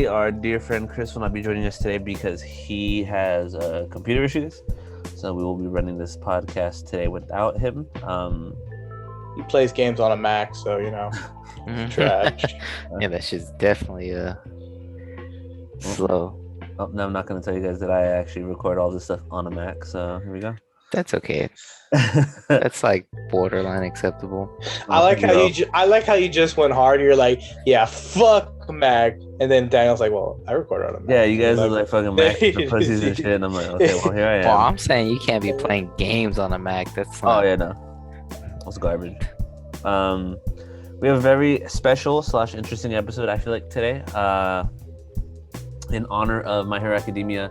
Our dear friend Chris will not be joining us today because he has computer issues. So we will be running this podcast today without him. He plays games on a Mac, so trash. Yeah, that shit's definitely slow. Oh, no, I'm not going to tell you guys that I actually record all this stuff on a Mac. So here we go. That's okay. That's like borderline acceptable. I like how you just went hard. You're like, yeah, fuck Mac, and then Daniel's like, well, I record on a Mac. Yeah, you guys are like fucking Mac for pussies and shit. And I'm like, okay, well here I am. Well, I'm saying you can't be playing games on a Mac. That's not... Oh yeah, no, that's garbage. We have a very special / interesting episode. I feel like today, in honor of My Hero Academia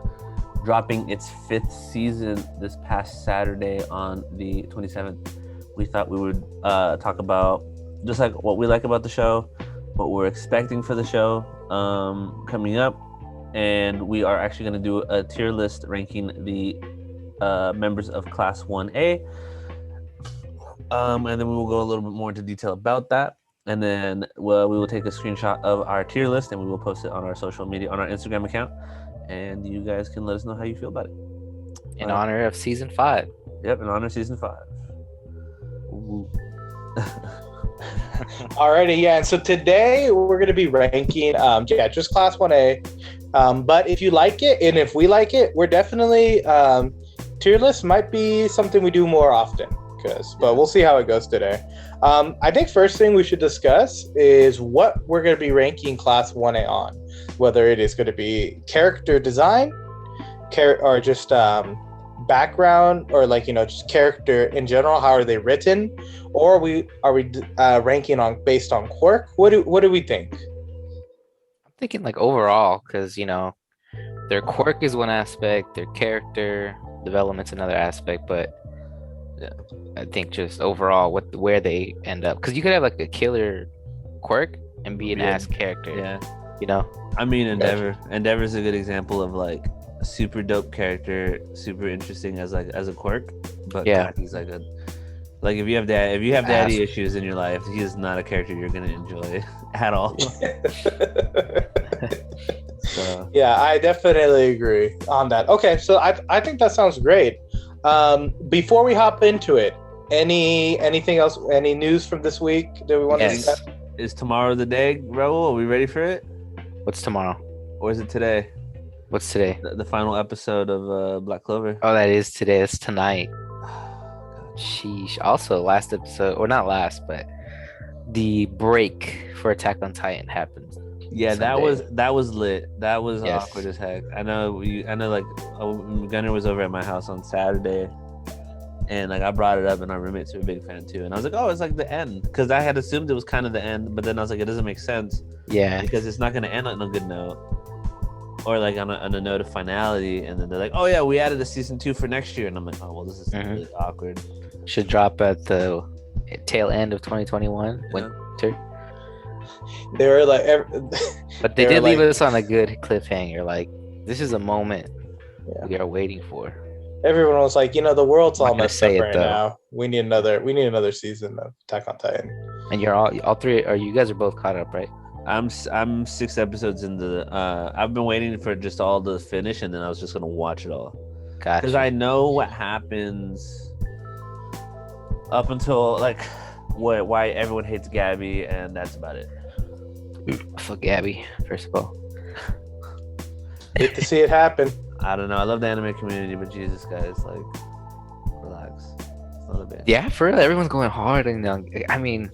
dropping its 5th season this past Saturday on the 27th. We thought we would talk about just like what we like about the show, what we're expecting for the show coming up, and we are actually going to do a tier list ranking the members of Class 1A, and then we will go a little bit more into detail about that, and then we will take a screenshot of our tier list and we will post it on our social media, on our Instagram account, and you guys can let us know how you feel about it. In honor of season 5. Yep, in honor of season 5. Alrighty, yeah. And so today we're going to be ranking, just Class 1A. But if you like it, and if we like it, we're definitely tier list might be something we do more often. But we'll see how it goes today. I think first thing we should discuss is what we're going to be ranking Class 1A on. Whether it is going to be character design, or just background, or just character in general. How are they written? Or are we ranking based on quirk? What do we think? I'm thinking like overall, because their quirk is one aspect, their character development's another aspect, but yeah, I think just overall where they end up, because you could have like a killer quirk and be an ass character. Yeah, I mean, Endeavor's a good example of like a super dope character, super interesting as a quirk, but yeah, God, he's like if you have daddy issues in your life, he is not a character you're gonna enjoy at all. So. Yeah, I definitely agree on that. Okay, so I think that sounds great. Before we hop into it, anything else? Any news from this week that we want to discuss? Is tomorrow the day, Raul? Are we ready for it? What's tomorrow? Or is it today? What's today? The final episode of Black Clover. Oh, that is today. It's tonight. Sheesh. Also, last episode, or not last, but the break for Attack on Titan happened. Yeah, Sunday. that was lit. That was Yes. awkward as heck. I know. Like Gunnar was over at my house on Saturday, and like I brought it up, and our roommates are a big fan too. And I was like, oh, it's like the end, because I had assumed it was kind of the end, but then I was like, it doesn't make sense. Yeah, because it's not going to end on a good note, or like on a note of finality. And then they're like, oh yeah, we added a season 2 for next year, and I'm like, oh well, this is really awkward. Should drop at the tail end of 2021 winter. They were like, but they did leave us on a good cliffhanger. Like, this is a moment we are waiting for. Everyone was like, the world's all messed up right though. now. We need another season of Attack on Titan. And you're all three, or you guys are both caught up, right? I'm 6 episodes into I've been waiting for just all to finish, and then I was just gonna watch it all. Gotcha. Because I know what happens up until like why everyone hates Gabby, and that's about it. Fuck Gabby, first of all. Hate to see it happen. I don't know. I love the anime community, but Jesus, guys, like, relax. It's not a bit. Yeah, for real, everyone's going hard, and I mean,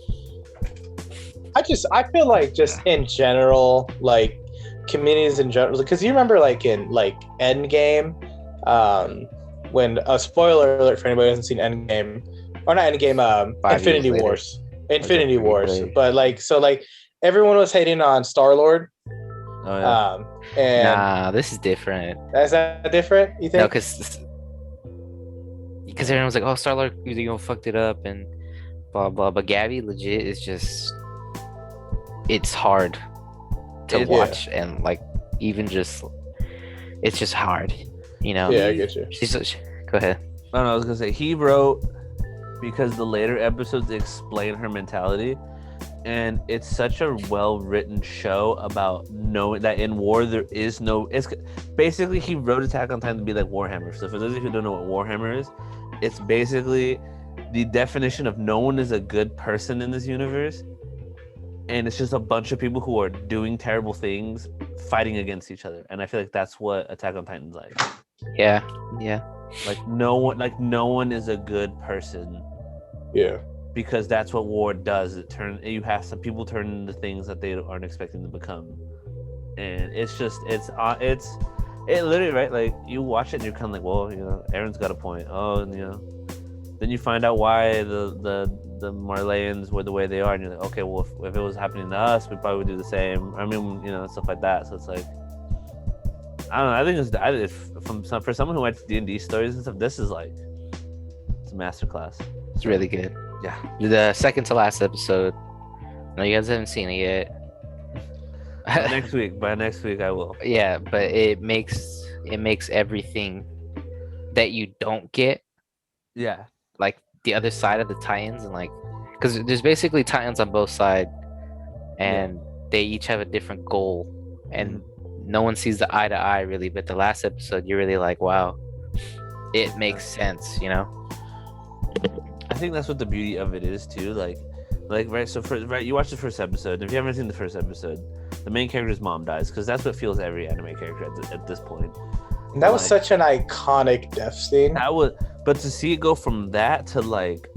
I feel like just in general, like communities in general, because you remember like in like Endgame, when a spoiler alert for anybody who hasn't seen Endgame, or not Endgame, Infinity Wars, but like everyone was hating on Star-Lord. Oh yeah. And nah, this is different. Is that different? You think? No, because everyone was like, "Oh, Star-Lord, fucked it up," and blah blah. But Gabby, legit, is just, it's hard to watch, and like even just, it's just hard, Yeah, I get you. Go ahead. No, I was gonna say he wrote because the later episodes explain her mentality. and it's such a well-written show about knowing that in war there is no. It's basically he wrote Attack on Titan to be like Warhammer. So for those of you who don't know what Warhammer is, it's basically the definition of no one is a good person in this universe, and it's just a bunch of people who are doing terrible things, fighting against each other. And I feel like that's what Attack on Titan's like. Yeah. Like no one is a good person. Yeah. Because that's what war does. You have some people turn into things that they aren't expecting to become, and it's literally right. Like you watch it and you're kind of like, well, Aaron's got a point. Oh, and then you find out why the Marleyans were the way they are, and you're like, okay, well, if it was happening to us, we probably would do the same. I mean, stuff like that. So it's like, I don't know. I think for someone who writes D&D stories and stuff, this is like, it's a masterclass. It's really good. Yeah. The second to last episode. No, you guys haven't seen it yet. By next week I will. Yeah, but it makes everything that you don't get. Yeah. Like the other side of the Titans, and like, because there's basically Titans on both sides, and they each have a different goal, and no one sees the eye to eye really. But the last episode, you're really like, wow, it makes sense, I think that's what the beauty of it is too. Like right. So you watch the first episode. And if you haven't seen the first episode, the main character's mom dies, because that's what feels every anime character at this point. And that was such an iconic death scene. But to see it go from that to like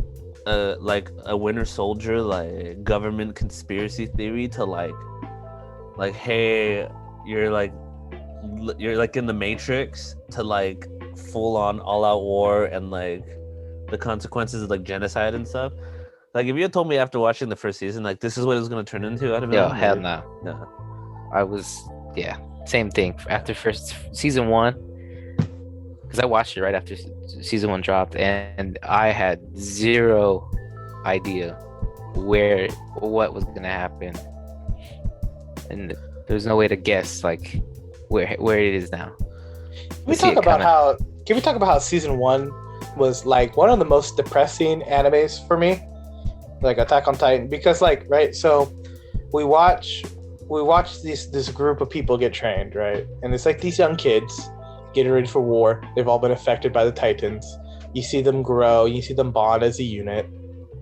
a Winter Soldier, like government conspiracy theory, to like hey, you're like in the Matrix, to like full on all out war and like the consequences of like genocide and stuff. Like if you had told me after watching the first season, like this is what it was going to turn into, I'd have been Yo, like, hell no. I was, same thing after first season 1, because I watched it right after season 1 dropped, and I had zero idea what was gonna happen, and there's no way to guess like where it is now. Can we talk about how season 1 was like one of the most depressing animes for me, like Attack on Titan, because like, right, so we watch this group of people get trained, right, and it's like these young kids getting ready for war. They've all been affected by the Titans. You see them grow, you see them bond as a unit.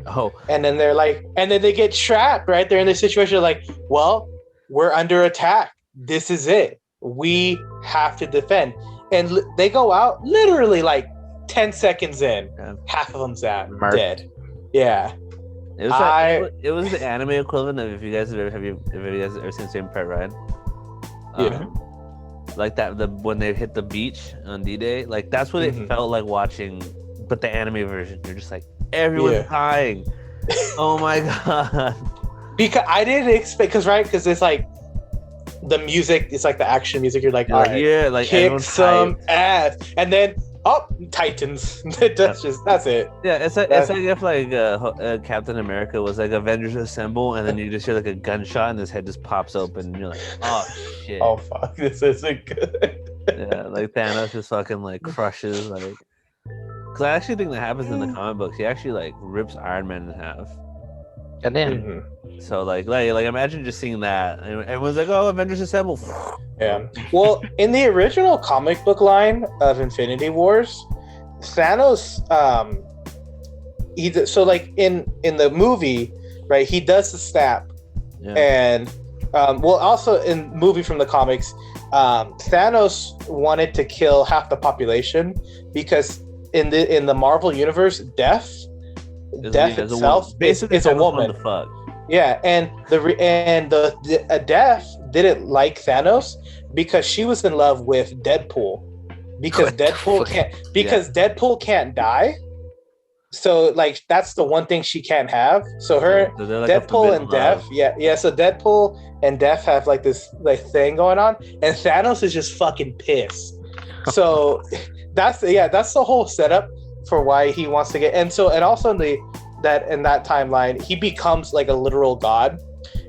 Oh, and then they get trapped, right? They're in this situation like, well, we're under attack. This is it. We have to defend. And they go out literally like 10 seconds in, half of them's dead. Yeah. It was the anime equivalent of, if you guys have ever seen Saving Private Ryan. Yeah. Like that, when they hit the beach on D-Day, like that's what it felt like watching, but the anime version. You're just like, everyone's dying. Oh my god. Because I didn't expect, because it's like the music, it's like the action music. You're like, all right, like kick some ass, and then Titans. That's it. Yeah, it's like if Captain America was like Avengers Assemble, and then you just hear like a gunshot and his head just pops open, and you're like, oh shit. Oh fuck, this isn't good. Yeah, like Thanos just fucking like crushes, like, because I actually think that happens in the comic books. He actually like rips Iron Man in half. And then so like imagine just seeing that, and everyone's like, oh, Avengers Assemble. Yeah. Well, in the original comic book line of Infinity Wars, Thanos, so like in the movie, right, he does the snap, and also in movie from the comics, Thanos wanted to kill half the population, because in the Marvel universe, Death itself basically is a woman. Yeah, and the Death didn't like Thanos because she was in love with Deadpool, because Deadpool can't die. So like that's the one thing she can't have. So like Deadpool and Death, so Deadpool and Death have like this like thing going on, and Thanos is just fucking pissed. So that's the whole setup for why he wants to get, and also in that timeline he becomes like a literal god,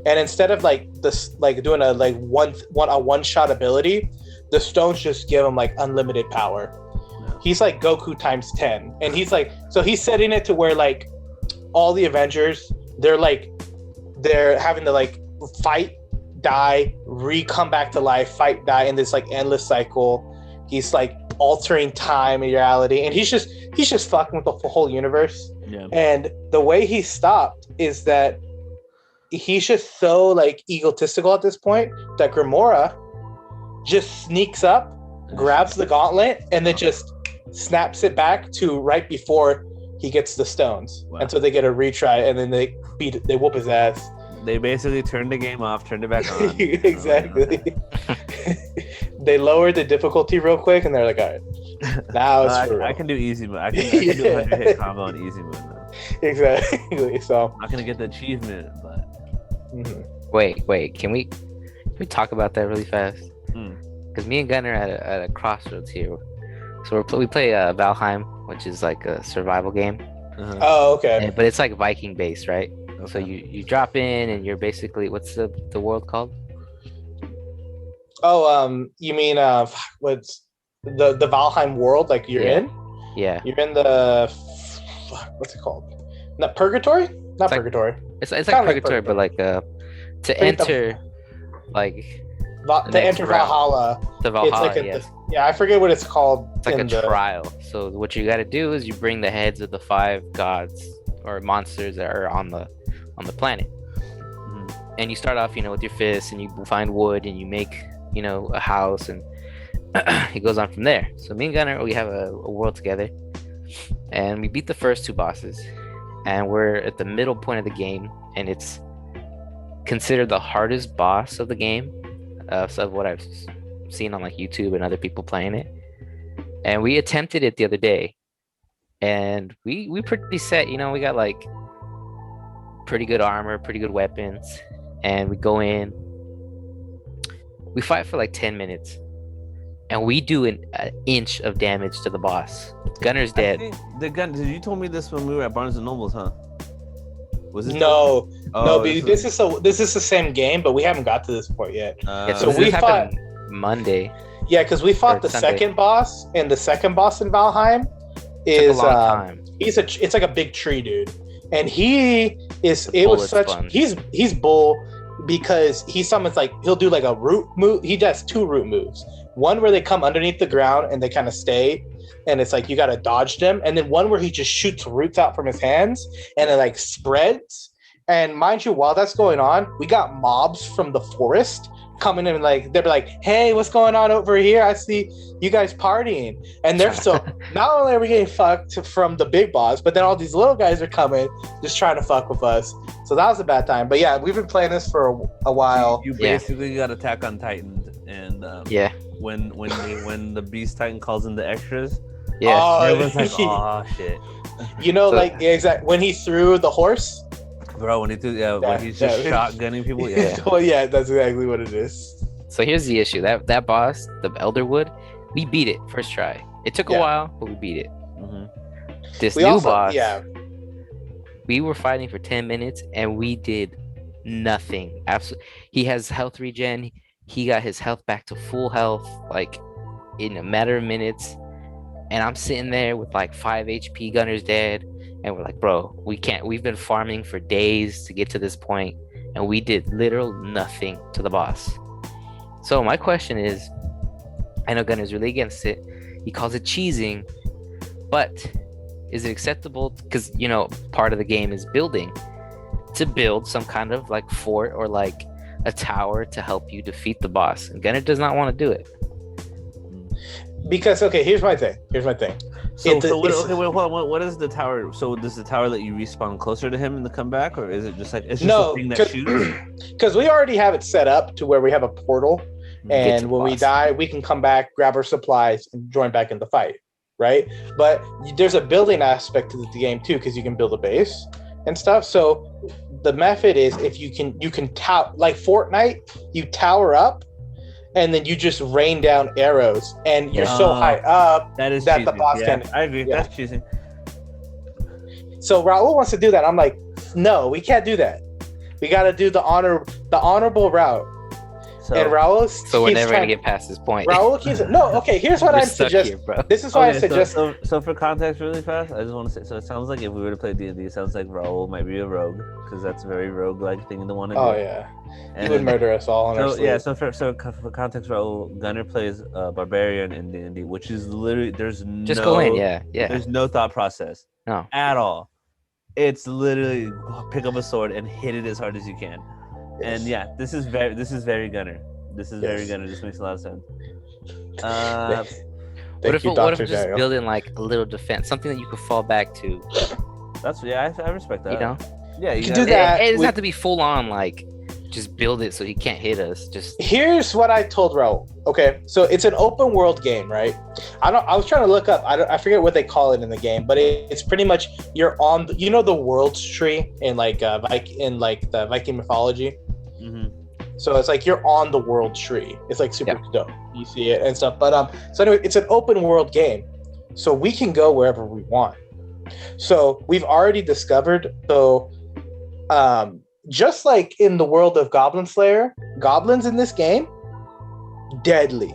and instead of like this like doing a like one shot ability, the stones just give him like unlimited power. He's like Goku times 10, and he's like, so he's setting it to where like all the Avengers, they're they're having to like fight, die, come back to life, fight, die in this like endless cycle. He's like altering time and reality, and he's just fucking with the whole universe. Yeah. And the way he stopped is that he's just so like egotistical at this point that Gamora just sneaks up, grabs the gauntlet, and then just snaps it back to right before he gets the stones. Wow. And so they get a retry, and then they whoop his ass. They basically turned the game off, turned it back on. Exactly. They lowered the difficulty real quick, and they're like, all right, now it's for real. I can do easy mode. I can do 100 hit combo on easy mode now. Exactly. So I'm not gonna get the achievement, but Wait. Can we talk about that really fast? Because me and Gunnar are at a crossroads here. So we play Valheim, which is like a survival game. Oh, okay. But it's like Viking based, right? Okay. So you drop in and you're basically, what's the world called? Oh, you mean what's the Valheim world? Like you're in? Yeah. You're in the what's it called? Not purgatory? Not it's purgatory. Like, it's like purgatory, but like to enter Valhalla. To Valhalla, it's like yes. I forget what it's called. It's like a trial. So what you got to do is you bring the heads of the 5 gods or monsters that are on the planet, and you start off, with your fists, and you find wood, and you make, a house, and it goes on from there. So me and Gunnar, we have a world together, and we beat the first 2 bosses, and we're at the middle point of the game, and it's considered the hardest boss of the game, of what I've seen on like YouTube and other people playing it. And we attempted it the other day, and we pretty set. We got like pretty good armor, pretty good weapons, and we go in. We fight for like 10 minutes, and we do an inch of damage to the boss. Gunner's dead. You told me this when we were at Barnes and Nobles, huh? Was it? No, this is the same game, but we haven't got to this point yet. So we fought Monday. Yeah, because we fought the Sunday. Second boss, and the second boss in Valheim is it's like a big tree dude, and he's bull because he summons he'll do like a root move. He does 2 root moves. One where they come underneath the ground and they kind of stay, and it's like you got to dodge them, and then one where he just shoots roots out from his hands and it like spreads. And mind you, while that's going on, we got mobs from the forest coming in, and they're like, hey, what's going on over here? I see you guys partying. And they're so not only are we getting fucked from the big boss, but then all these little guys are coming just trying to fuck with us. So that was a bad time. But yeah, we've been playing this for a while. You basically got Attack on Titan, and when the Beast Titan calls in the extras, everyone's like, oh shit. When he threw the horse. Bro, when he's just shotgunning people, Well, yeah, that's exactly what it is. So here's the issue: that boss, the Elderwood, we beat it first try. It took a while, but we beat it. This new boss, we were fighting for 10 minutes, and we did nothing. Absolutely, he has health regen. He got his health back to full health, like in a matter of minutes. And I'm sitting there with like 5 HP. Gunner's dead. And we're like, bro, we can't. We've been farming for days to get to this point, and we did literal nothing to the boss. So my question is, I know Gunner's really against it. He calls it cheesing, but is it acceptable? Because, part of the game is to build some kind of like fort or like a tower to help you defeat the boss. And Gunner does not want to do it. Because, okay, here's my thing. What is the tower? So does the tower let you respawn closer to him in the comeback, or is it just like a thing that shoots? Because we already have it set up to where we have a portal, and when we die, we can come back, grab our supplies, and join back in the fight, right? But there's a building aspect to the game too, because you can build a base and stuff. So the method is if you can like Fortnite, you tower up. And then you just rain down arrows, and you're so high up that the boss can. I agree. Yeah. That's cheating. So Raul wants to do that. I'm like, no, we can't do that. We got to do the honorable route. and Raul So we're never gonna get past this point. Raul keeps okay. Here's what I suggest. Here, bro. This is why I suggest. So for context, really fast, I just want to say. So it sounds like if we were to play D&D, it sounds like Raul might be a rogue because that's a very rogue-like thing to want to do. Oh yeah, he would murder us all. On our sleep. Yeah. So for context, Raul Gunner plays barbarian in D&D, which is literally just go in. Yeah. There's no thought process. No. At all. It's literally pick up a sword and hit it as hard as you can. Yes. And yeah, this is very Gunner. This makes a lot of sense. What if we're just building like a little defense, something that you could fall back to? I respect that. You know? Yeah, you can do that. It doesn't have to be full on like just build it so he can't hit us. Just here's what I told Raul. Okay, so it's an open world game, right? I was trying to look up. I forget what they call it in the game, but it's pretty much you're on. The world's tree in like the Viking mythology. Mm-hmm. So it's like you're on the world tree. It's like super dope. You see it and stuff. But so anyway, it's an open world game, so we can go wherever we want. So we've already discovered. So, just like in the world of Goblin Slayer, goblins in this game, deadly.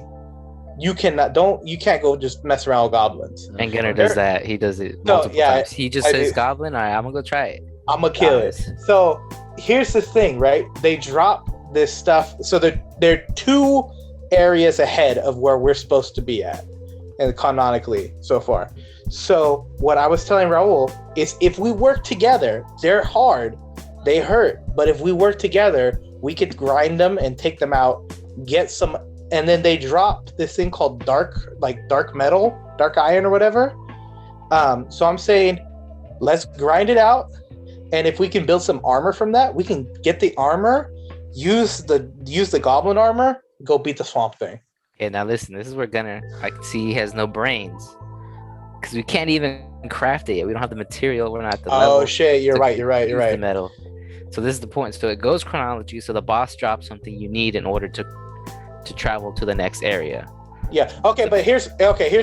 You can't go just mess around with goblins. And Gunnar does that. He does it multiple times. He just says goblin. All right, I'm gonna go try it. I'm gonna kill it. So here's the thing, right? They drop this stuff. So they're 2 areas ahead of where we're supposed to be at, and canonically so far. So what I was telling Raul is, if we work together, they're hard, they hurt, but if we work together, we could grind them and take them out, get some, and then they drop this thing called dark metal, dark iron or whatever. So I'm saying, let's grind it out. And if we can build some armor from that, we can get the armor, use the goblin armor, go beat the swamp thing. Okay, now listen, this is where Gunnar, I can see he has no brains. Because we can't even craft it yet. We don't have the material. We're not at the level. Oh shit, you're right. The metal. So this is the point. So it goes chronology. So the boss drops something you need in order to travel to the next area. Yeah. Okay, but here's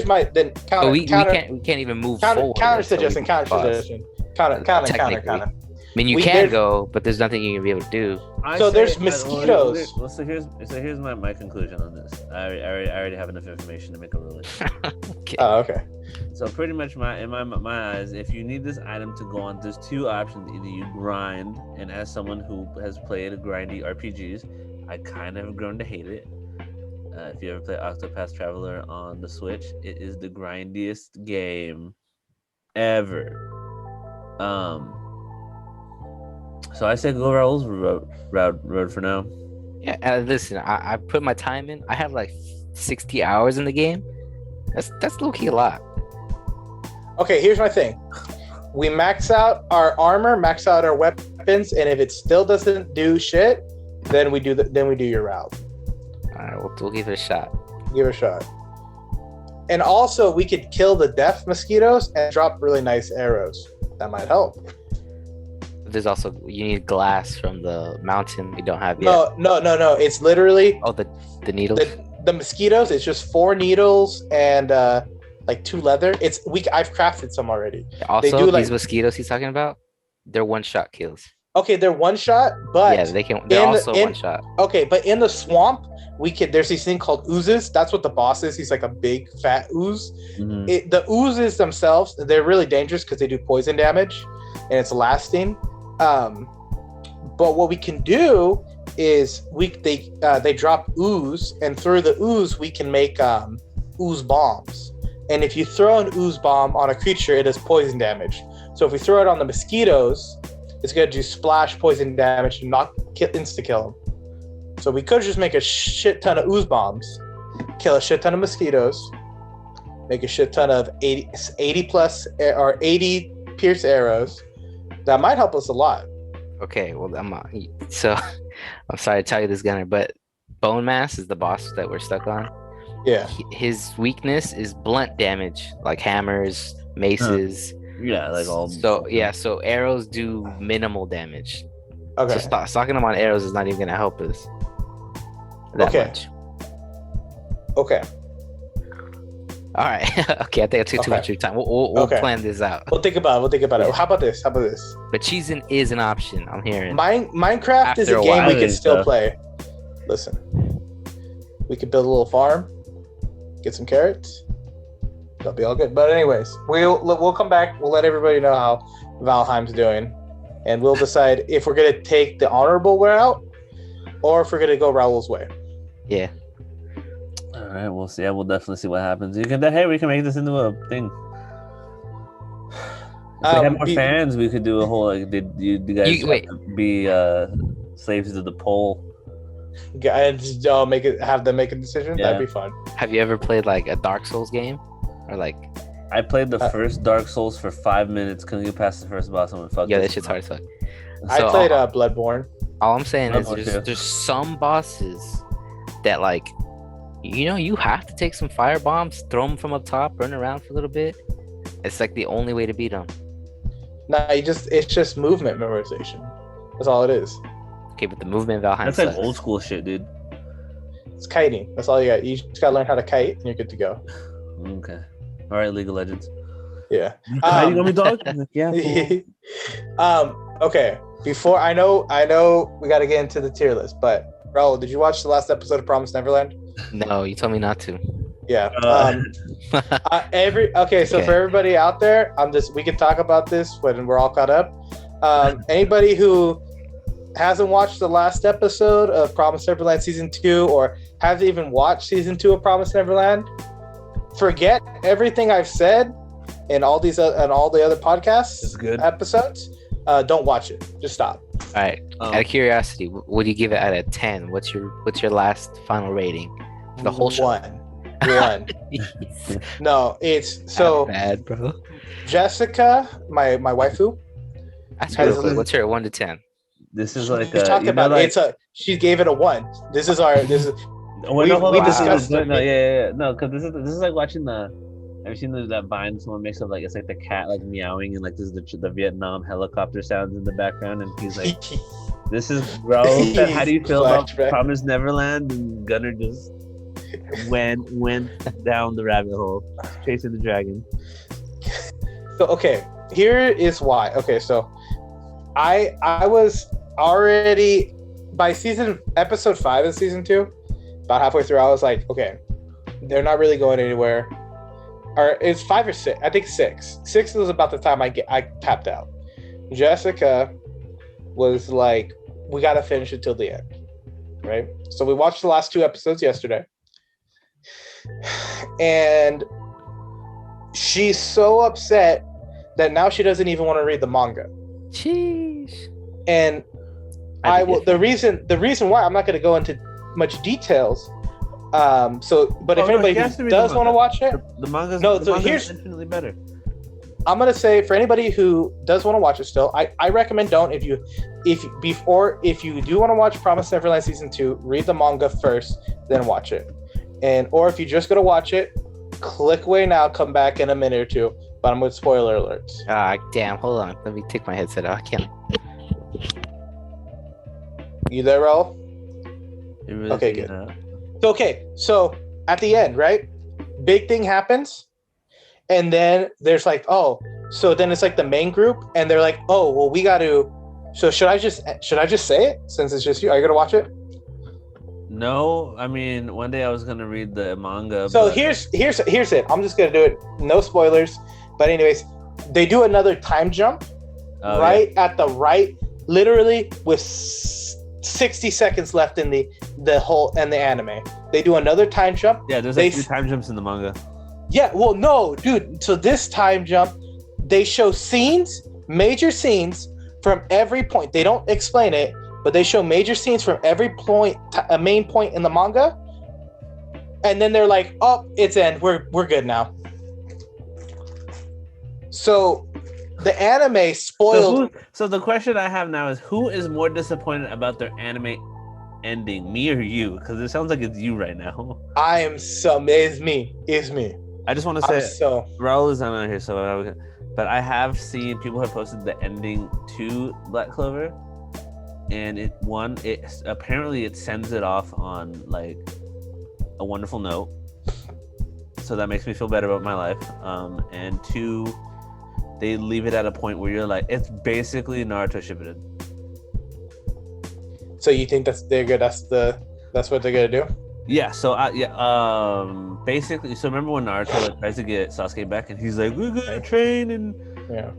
my then counter. So we can't even move forward. Counter suggestion. Counter. I mean, you can go, but there's nothing you can be able to do. So there's mosquitoes. So here's my conclusion on this. I already have enough information to make a ruling. Okay. Oh, okay. So pretty much in my eyes, if you need this item to go on, there's 2 options. Either you grind, and as someone who has played grindy RPGs, I kind of have grown to hate it. If you ever play Octopath Traveler on the Switch, it is the grindiest game ever. So I say go Raul's road for now. Yeah, listen, I put my time in. I have like 60 hours in the game. That's low-key a lot. Okay, here's my thing. We max out our armor, max out our weapons, and if it still doesn't do shit, then we do your route. All right, we'll give it a shot. Give it a shot. And also, we could kill the death mosquitoes and drop really nice arrows. That might help. There's also, you need glass from the mountain we don't have yet. No. It's literally the needles. The mosquitoes. It's just 4 needles and like 2 leather. I've crafted some already. Also, these mosquitoes he's talking about, they're 1-shot kills. Okay, they're 1-shot, but yeah, they're also 1-shot. Okay, but in the swamp, there's this thing called oozes. That's what the boss is. He's like a big fat ooze. Mm-hmm. The oozes themselves, they're really dangerous because they do poison damage and it's lasting. But what we can do is they drop ooze, and through the ooze we can make ooze bombs. And if you throw an ooze bomb on a creature, it does poison damage. So if we throw it on the mosquitoes, it's gonna do splash poison damage and insta kill them. So we could just make a shit ton of ooze bombs, kill a shit ton of mosquitoes, make a shit ton of 80 plus or 80 pierce arrows. That might help us a lot. Okay, well, I'm sorry to tell you this, Gunner, but Bone Mass is the boss that we're stuck on. Yeah. His weakness is blunt damage, like hammers, maces. Yeah, like all. So arrows do minimal damage. Okay. So stocking them on arrows is not even gonna help us that much. Okay. All right. Okay, I think I took too much of your time. We'll plan this out. We'll think about it. How about this? But cheesing is an option. I'm hearing. Minecraft is a game we can still play. Listen, We could build a little farm, get some carrots. That'll be all good. But anyways, we'll come back. We'll let everybody know how Valheim's doing, and we'll decide if we're gonna take the honorable way out or if we're gonna go Raul's way. Yeah. All right, we'll see. We'll definitely see what happens. We can make this into a thing. If we had more fans, we could do a whole like. Did you guys be slaves to the poll? Guys, have them make a decision. Yeah. That'd be fun. Have you ever played like a Dark Souls game, or like? I played the first Dark Souls for 5 minutes. Couldn't get past the first boss. I'm like, fuck. Yeah, that shit's hard as fuck. I played Bloodborne. All I'm saying is there's some bosses that like, you have to take some fire bombs, throw them from up top, run around for a little bit. It's like the only way to beat them. Nah, it's just movement memorization. That's all it is. Okay, but the movement in Valheim That's like old school shit, dude. It's kiting. That's all you got. You just gotta learn how to kite, and you're good to go. Okay. All right, League of Legends. Yeah. You want me, dog? Yeah. Okay. Before I know we got to get into the tier list, but Raul, did you watch the last episode of Promised Neverland? No, you told me not to. Yeah. So for everybody out there, we can talk about this when we're all caught up. Anybody who hasn't watched the last episode of Promised Neverland season 2 or hasn't even watched season 2 of Promised Neverland, forget everything I've said in all these and all the other podcasts episodes. Don't watch it. Just stop. All right. Out of curiosity, what do you give it out of 10? What's your last final rating for the whole show? 1. No, it's so bad, bro. Jessica, my waifu. That's real quick. What's her 1 to 10? This is like we talked about it. She gave it a 1. We discussed it. No, because this is like watching have you seen that Vine someone makes up like it's like the cat like meowing and like this is the Vietnam helicopter sounds in the background and he's like this is Raul. How do you feel about Promised Neverland? And Gunnar just went down the rabbit hole chasing the dragon. So okay, here is why. Okay, so I was already by episode 5 of season 2, about halfway through, I was like, okay, they're not really going anywhere. Or it's 5 or 6. I think 6. 6 was about the time I tapped out. Jessica was like, we got to finish it till the end, right? So we watched the last 2 episodes yesterday, and she's so upset that now she doesn't even want to read the manga. Jeez. And the reason why I'm not going to go into much details. But if anybody does want to watch it, the manga's infinitely better. I'm gonna say for anybody who does want to watch it still, I recommend don't. If you do want to watch Promised Neverland season 2, read the manga first, then watch it. Or if you're just gonna watch it, click away now, come back in a minute or 2. But I'm with spoiler alerts. Damn, hold on. Let me take my headset off. I can't. You there, Raul? Really okay, good. Okay, so at the end, right? Big thing happens, and then there's like, so then it's like the main group, and they're like, well, we got to. So should I just say it since it's just you? Are you gonna watch it? No, I mean one day I was gonna read the manga. So here's it. I'm just gonna do it. No spoilers. But anyways, they do another time jump at the right, literally with 60 seconds left in the anime. They do another time jump. Yeah, there's like 2 time jumps in the manga. Yeah, well, no, dude. So this time jump, they show major scenes from every point. They don't explain it, but they show major scenes from every point, a main point in the manga. And then they're like, it's end. We're good now. So the anime spoiled. So the question I have now is, who is more disappointed about their anime ending, me or you? Because it sounds like it's you right now. It's me. I just want to say, Raul is not on here, but I have seen people have posted the ending to Black Clover, and it apparently it sends it off on like a wonderful note, so that makes me feel better about my life. And 2, they leave it at a point where you're like, it's basically Naruto Shippuden. So you think they're good? That's what they're gonna do? Yeah, so basically, so remember when Naruto like tries to get Sasuke back, and he's like, "We're gonna train and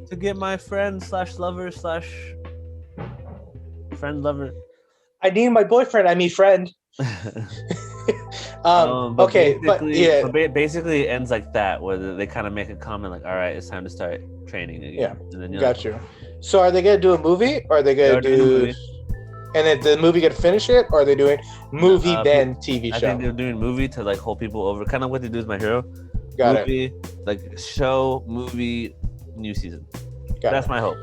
to get my friend slash lover slash friend lover." I need my boyfriend. I mean friend. But Okay, but yeah, basically it ends like that, where they kind of make a comment like, "All right, it's time to start training again." Yeah, and then you're got like, you. So are they gonna do a movie, or are they gonna do? And then the movie gonna finish it, or are they doing movie then TV show? I think they're doing movie to like hold people over, kind of what they do with My Hero. Got movie, like show, movie, new season. That's my hope.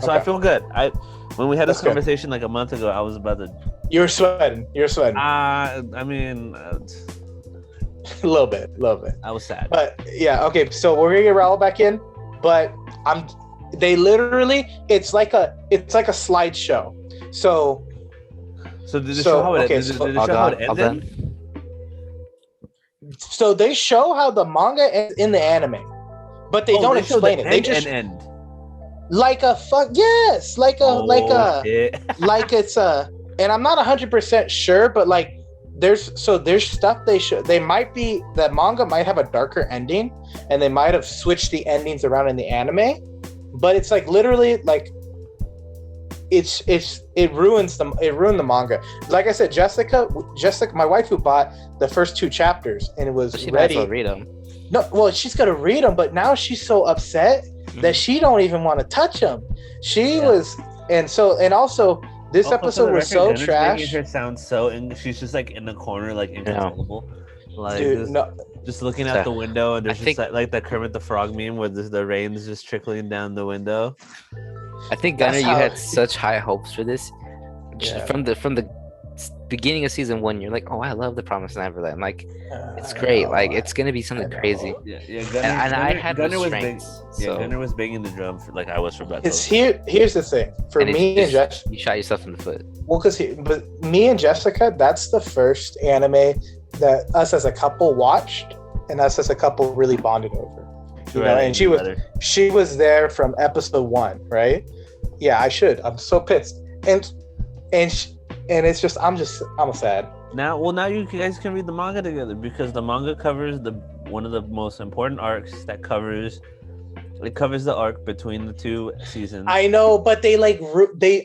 So Okay. I feel good. When we had this That's good. conversation like a month ago, I was about to. You're sweating. I mean, a little bit. I was sad. But yeah, okay. So we're gonna get Raul back in, but they literally, it's like a slideshow. So did they show how it I'll ended? So they show how the manga ends in the anime, but they don't explain it. They just end. Like a fuck yes, like it's a, and I'm not 100% sure, but like there's stuff they might be, that manga might have a darker ending, and they might have switched the endings around in the anime, but it's like literally like it ruined the manga. Like I said, Jessica, my wife, who bought the first 2 chapters and it was she ready. might as well read them. No, well, she's gonna read them, but now she's so upset that she don't even want to touch them. She was, and also this episode was so trash. Making her sound so, and she's just like in the corner, like inconsolable, like dude, just looking out the window, and there's just like the Kermit the Frog meme where the rain's just trickling down the window. I think Gunnar, you had such high hopes for this. Yeah. From the beginning of season 1, you're like, oh, I love the Promised Neverland. Like, it's great. Like, it's gonna be something crazy. Yeah. And I had Gunnar was big. So. Gunnar was banging the drum for, like I was for Black. Here's the thing for me and Jessica. You shot yourself in the foot. Well, but me and Jessica, that's the first anime that us as a couple watched, and us as a couple really bonded over. You know, and she was there from episode 1, right? Yeah, I should. I'm so pissed, and it's just I'm sad. Now you guys can read the manga together, because the manga covers one of the most important arcs that covers the arc between the 2 seasons. I know, but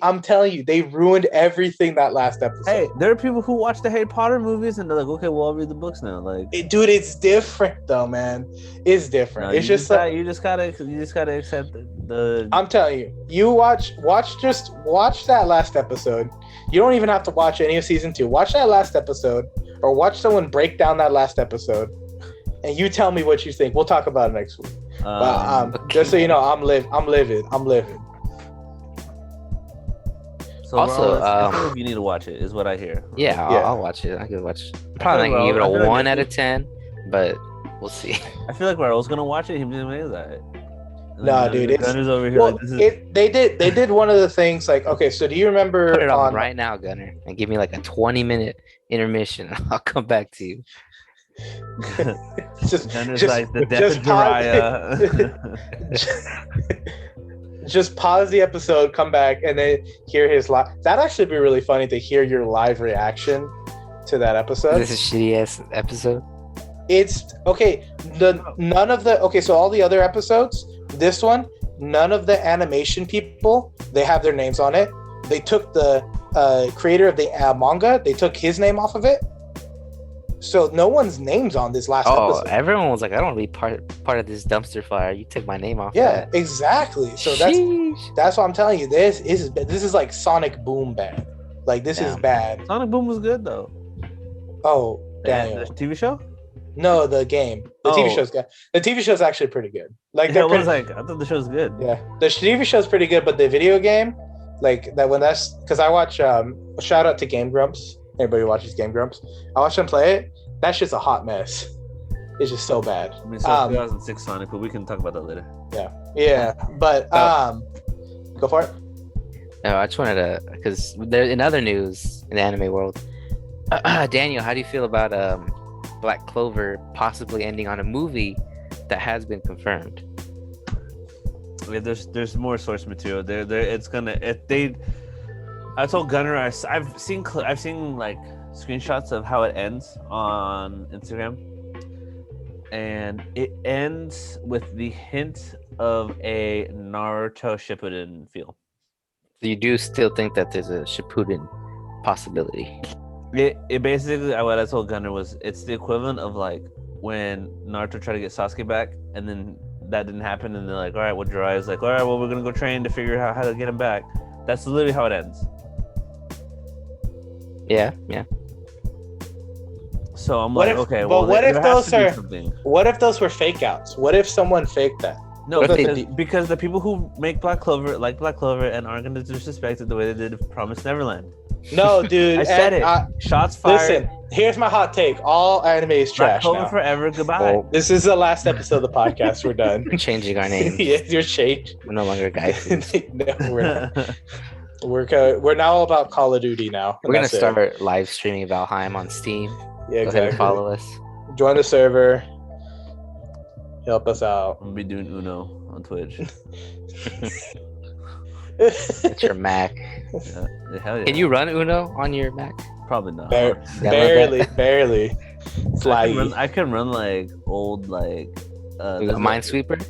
I'm telling you, they ruined everything that last episode. Hey, there are people who watch the Harry Potter movies and they're like, okay, well, I'll read the books now. Like, dude, it's different though, man. It's different. No, it's just like you just gotta accept the. I'm telling you, watch that last episode. You don't even have to watch any of season 2. Watch that last episode, or watch someone break down that last episode, and you tell me what you think. We'll talk about it next week. Just so you know, I'm livid. So also, I feel like you need to watch it, is what I hear. Yeah, I'll watch it. I could watch. Probably not gonna give it a 1 out of 10, but we'll see. I feel like Raul's gonna watch it. He's gonna make that. No, dude, Gunner's over here. They did one of the things like, okay, so do you remember? Put it on right now, Gunner, and give me like a 20-minute intermission. I'll come back to you. Gunner's like the death of Jiraiya. Just pause the episode, come back, and then hear his live. That'd actually be really funny to hear your live reaction to that episode. This is a shitty ass episode. It's okay. So all the other episodes, this one, none of the animation people, they have their names on it. They took the creator of the manga, they took his name off of it. So no one's name's on this last episode. Everyone was like, I don't want to be part of this dumpster fire. You took my name off. Yeah, exactly. So that's what I'm telling you. This is like Sonic Boom bad. Like this is bad. Sonic Boom was good though. Oh, Daniel. The TV show? No, the game. The TV show's good. The TV show's actually pretty good. Like I thought the show's good. Yeah, the TV show's pretty good, but the video game, like that when that's because I watch. Shout out to Game Grumps. Anybody who watches Game Grumps, I watch them play it. That shit's a hot mess. It's just so bad. I mean, 2006 Sonic, but we can talk about that later. Yeah, but go for it. No, I just wanted to, because in other news in the anime world, Daniel, how do you feel about Black Clover possibly ending on a movie that has been confirmed? Yeah, there's more source material. I told Gunner I've seen like screenshots of how it ends on Instagram, and it ends with the hint of a Naruto Shippuden feel. So you do still think that there's a Shippuden possibility? It basically, what I told Gunner was, it's the equivalent of like when Naruto tried to get Sasuke back, and then that didn't happen, and they're like, all right, well, Jiraiya's like, all right, well, we're gonna go train to figure out how to get him back. That's literally how it ends. Yeah. So I'm What like, if- okay, but well, what if there has those to be are- something. What if those were fake outs? What if someone faked that? No, What if because the people who make Black Clover like Black Clover and aren't gonna disrespect it the way they did Promised Neverland. No, dude. I said it. Shots fired. Listen, here's my hot take. All anime is Black trash Clover now. forever. Goodbye. Well, This is the last episode of the podcast. We're done. we're changing our name. Yes, you're changed. We're no longer Gaifus. No, we're not. We're now about Call of Duty now. We're gonna That's it. start live streaming Valheim on Steam. Yeah, Go ahead exactly. and follow us. Join the server. Help us out. I'm gonna be doing Uno on Twitch. It's your Mac. Yeah. Hell yeah. Can you run Uno on your Mac? Probably not. Barely. I can run like old like. Like a Minesweeper?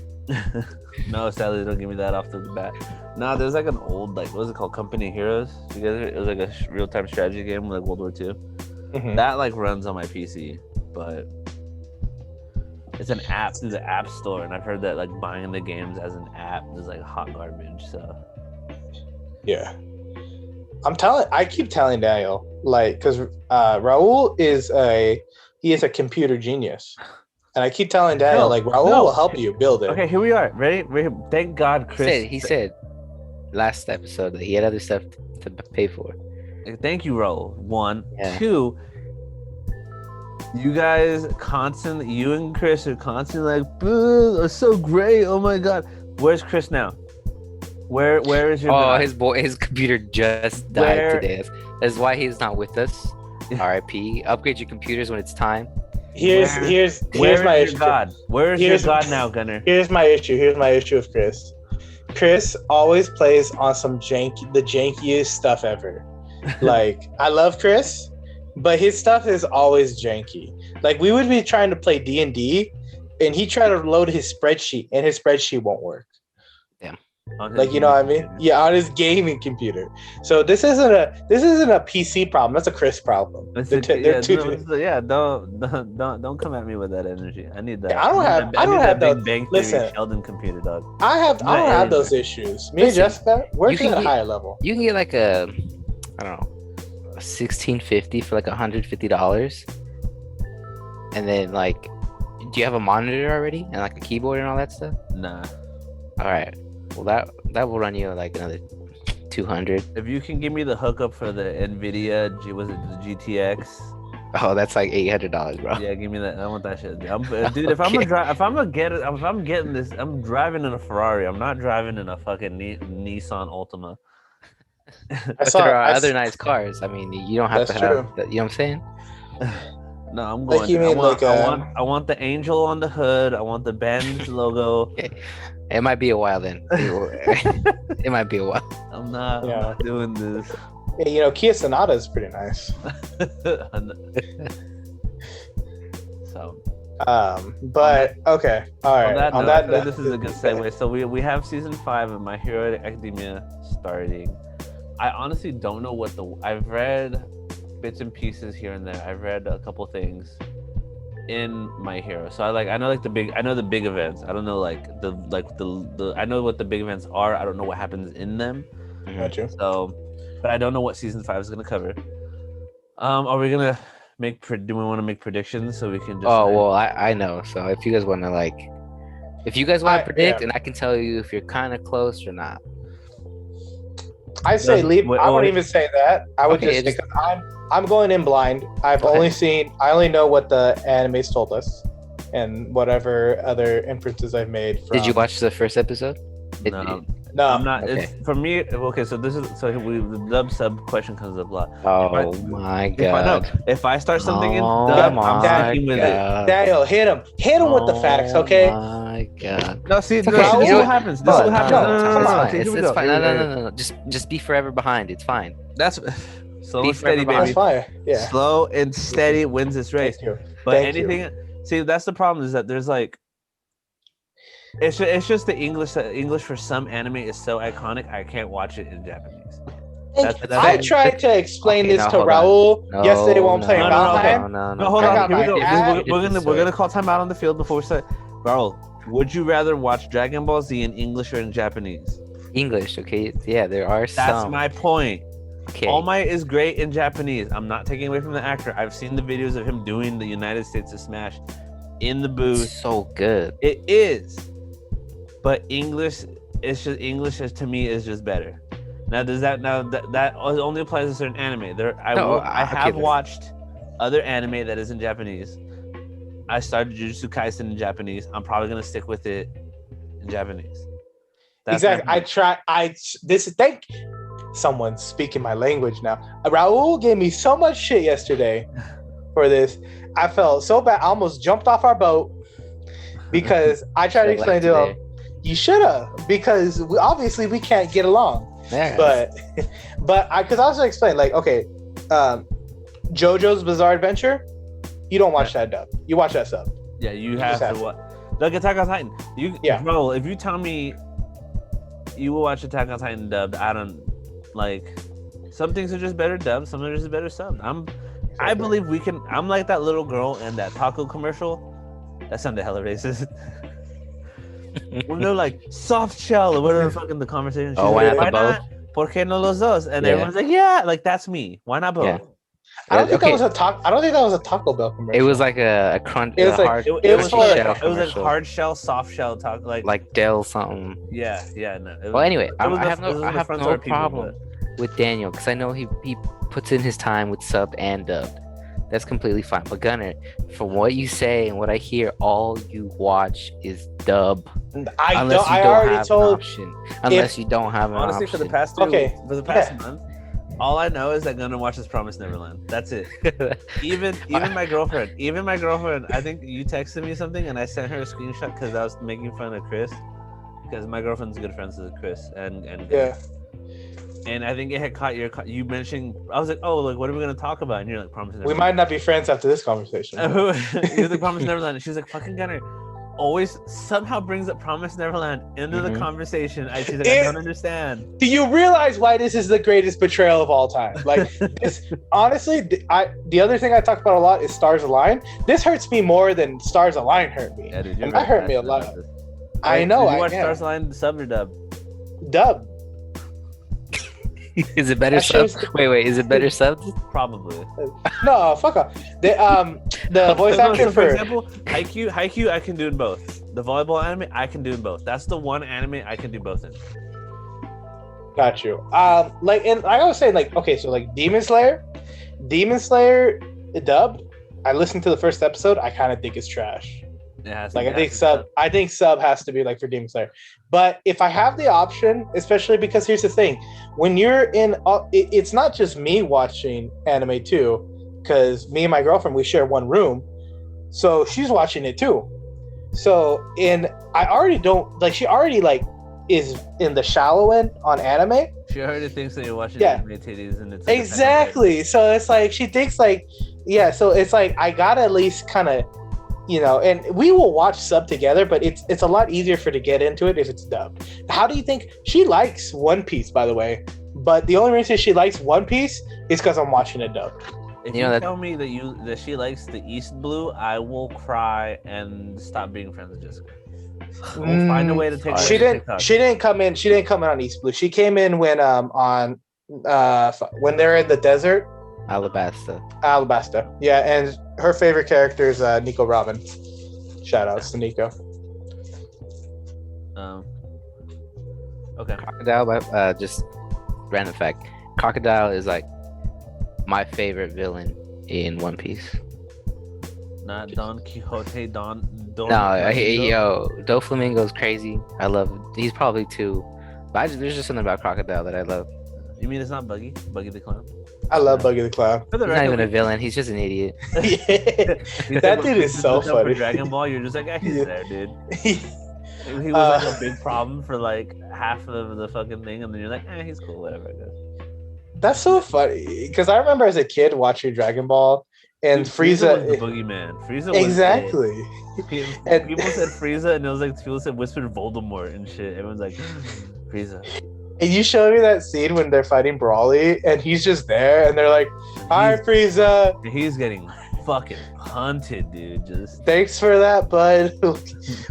No, sadly, they don't give me that off the bat. No, there's like an old like what was it called? Company Heroes. You guys, it was like a real-time strategy game like World War II. Mhm. That like runs on my PC, but it's an app through the App Store, and I've heard that like buying the games as an app is like hot garbage. So Yeah. I keep telling Daniel, like, because Raul is a computer genius. And I keep telling Daniel, like, Raul will help you build it. okay, here we are. Ready? Thank God, Chris. He said last episode that he had other stuff to pay for. Thank you, Raul. One, Yeah. two. You guys constantly, you and Chris are constantly like, "Boo, it's so great! Oh my God, where's Chris now? Where is your? Oh, guy? his computer just died Where- today. That's why he's not with us. R.I.P. Upgrade your computers when it's time. Here's Where my is issue. your God? Where is Here's- your God now, Gunner? Here's my issue with Chris. Chris always plays on the jankiest stuff ever. Like, I love Chris, but his stuff is always janky. Like, we would be trying to play D&D, and he tried to load his spreadsheet, and his spreadsheet won't work. Like, you know what I mean? Yeah, on his gaming computer. So this isn't a PC problem. That's a Chris problem. It's They're a- two- don't come at me with that energy. I need that. I don't have that those- Big Bang Theory listen. Sheldon computer, dog. I don't have those issues. Me and Listen, Jessica, we're you just can at a get- higher level. You can get like a, I don't know, a 1650 for like $150, and then like, do you have a monitor already and like a keyboard and all that stuff? Nah. All right, well that will run you like another 200. If you can give me the hookup for the Nvidia, was it the GTX? Oh, that's like $800, bro. Yeah, give me that. I want that shit. Dude, if I'm getting this, I'm driving in a Ferrari. I'm not driving in a fucking Nissan Altima. But there are other nice cars. I mean, you don't have to That's have that. You know what I'm saying? No, I'm Like going. you mean like, I want the angel on the hood. I want the Benz logo. It might be a while then. It might be a while. I'm not doing this. Yeah, you know, Kia Sonata is pretty nice. So But okay, all right. on that note, I feel like this is a good segue. So we have season 5 of My Hero Academia starting. I honestly don't know I've read bits and pieces here and there. I've read a couple things in My Hero. So I know the big events. I don't know the I know what the big events are. I don't know what happens in them. Got you. So, but I don't know what season 5 is gonna cover. Are we gonna do we want to make predictions so we can just Well, I know. So if you guys want to predict, yeah. and I can tell you if you're kind of close or not. I say leave. Wait, I wouldn't wait. even say that. I would Okay, just because I'm going in blind. I only know what the animes told us, and whatever other inferences I've made. From, Did you watch the first episode? No, No, I'm not. Okay. It's for me. Okay, so the dub sub question comes up a lot. Oh my god! If I start something in Oh dub, my I'm sticking with it. God. Daniel, hit him with the facts, okay? Oh my god! No, see, It's this okay. is You know what what? happens. This is what happens. No, No, It's okay, fine. here we It's go. fine. Here we No. go. Just be forever behind. It's fine. That's Slow Be and steady, forever That's baby. fine. Yeah. Slow and steady wins this race. Thank you. But Thank you. anything, see, that's the problem is that there's like, it's just the English for some anime is so iconic. I can't watch it in Japanese. I tried to explain Okay, this no, to hold on. Raul yesterday when playing Valheim. No, hold I on. got Here we my go. ass- We're gonna call time out on the field before we start. Bro, would you rather watch Dragon Ball Z in English or in Japanese? English, okay? Yeah, there are some. That's my point. Okay. All Might is great in Japanese. I'm not taking away from the actor. I've seen the videos of him doing the United States of Smash in the booth. It's so good. It is, but English to me is just better. Now that only applies to certain anime? I have watched other anime that is in Japanese. I started Jujutsu Kaisen in Japanese. I'm probably gonna stick with it in Japanese. Thank someone speaking my language now. Raul gave me so much shit yesterday for this. I felt so bad. I almost jumped off our boat because I tried to explain to him, you should have, because obviously we can't get along. Yeah. But because I was gonna explain, like, okay, JoJo's Bizarre Adventure, you don't watch that dub. You watch that sub. Yeah, you have to watch. Like Attack on Titan. Bro, if you tell me you will watch Attack on Titan dubbed, I don't like. Some things are just better dubbed. Some are just better subbed. I believe we can. I'm like that little girl in that taco commercial. That sounded hella racist. When they're like soft shell or whatever fucking the conversation. Why Like, not both? ¿Por qué no los dos? And everyone's like, yeah, like that's me. Why not both? Yeah. I don't think that was a Taco Bell commercial. It was like a crunch. It was like- hard, it was crunchy like- shell It was like commercial. hard shell, soft shell talk like Dell something. Yeah, no. Well, anyway, I was have the- it was no, the I have front no door people, problem with Daniel because I know he puts in his time with sub and dubbed. That's completely fine. But Gunner, from what you say and what I hear, all you watch is dub. Unless you don't have an option. Unless you don't have an Honestly, option. for the past month, all I know is that Gunnar watches Promised Neverland. That's it. Even my girlfriend. I think you texted me something, and I sent her a screenshot because I was making fun of Chris, because my girlfriend's good friends with Chris, and Yeah. And I think it had caught you mentioning. I was like, oh, like what are we gonna talk about? And you're like, Promised We Neverland. might not be friends after this conversation. You're like Promised Neverland, and she was like, fucking Gunnar always somehow brings up Promised Neverland into the conversation. She's like, I don't understand. Do you realize why this is the greatest betrayal of all time? Like, this, honestly, the other thing I talk about a lot is Stars Align. This hurts me more than Stars Align hurt me. Yeah, dude, And that hurt me a lot. I know. Did you watch I Stars Align sub or dub? Dub. Is it better That shit sub? Wait, is it better sub? Probably. No, fuck off. The voice actor for for example, Haikyuu, I can do in both. The volleyball anime, I can do in both. That's the one anime I can do both in. Got you. Like, and I was saying, like, okay, so like Demon Slayer dubbed. I listened to the first episode. I kind of think it's trash. Yeah, Like, I think sub has to be like for Demon Slayer. But if I have the option, especially because here's the thing, when you're in, it's not just me watching anime too, because me and my girlfriend, we share one room, so she's watching it too. So I already don't like. She already like is in the shallow end on anime. She already thinks that you're watching Yeah. anime titties, and it's like Exactly. So it's like she thinks like, yeah. So it's like I gotta at least kind of, and we will watch sub together, but it's a lot easier for to get into it if it's dubbed. How do you think she likes One Piece, by the way? But the only reason she likes One Piece is because I'm watching it dubbed. If you tell me that she likes the East Blue, I will cry and stop being friends with Jessica. We'll find a way to take. She didn't come in. She didn't come in on East Blue. She came in when when they're in the desert. Alabasta. Yeah, and her favorite character is Nico Robin. Shout outs to Nico. Okay. Crocodile, just random fact. Crocodile is like my favorite villain in One Piece. Not Don Quixote. Don. No, Doflamingo's crazy. I love. He's probably two, but there's just something about Crocodile that I love. You mean it's not Buggy? Buggy the Clown? I love Buggy the Clown. He's not even a villain. He's just an idiot. That dude is so funny. For Dragon Ball, you're just like, he's there, dude. He was like a big problem for like half of the fucking thing, and then you're like, he's cool, whatever, I guess. That's so funny because I remember as a kid watching Dragon Ball and Dude, Frieza. was the boogeyman. Frieza was Exactly. And people said Frieza, and it was like people said whispered Voldemort and shit. Everyone's like, Frieza. And you showed me that scene when they're fighting Brawly, and he's just there, and they're like, "Hi, Frieza. He's getting fucking hunted, dude. Just Thanks for that, bud.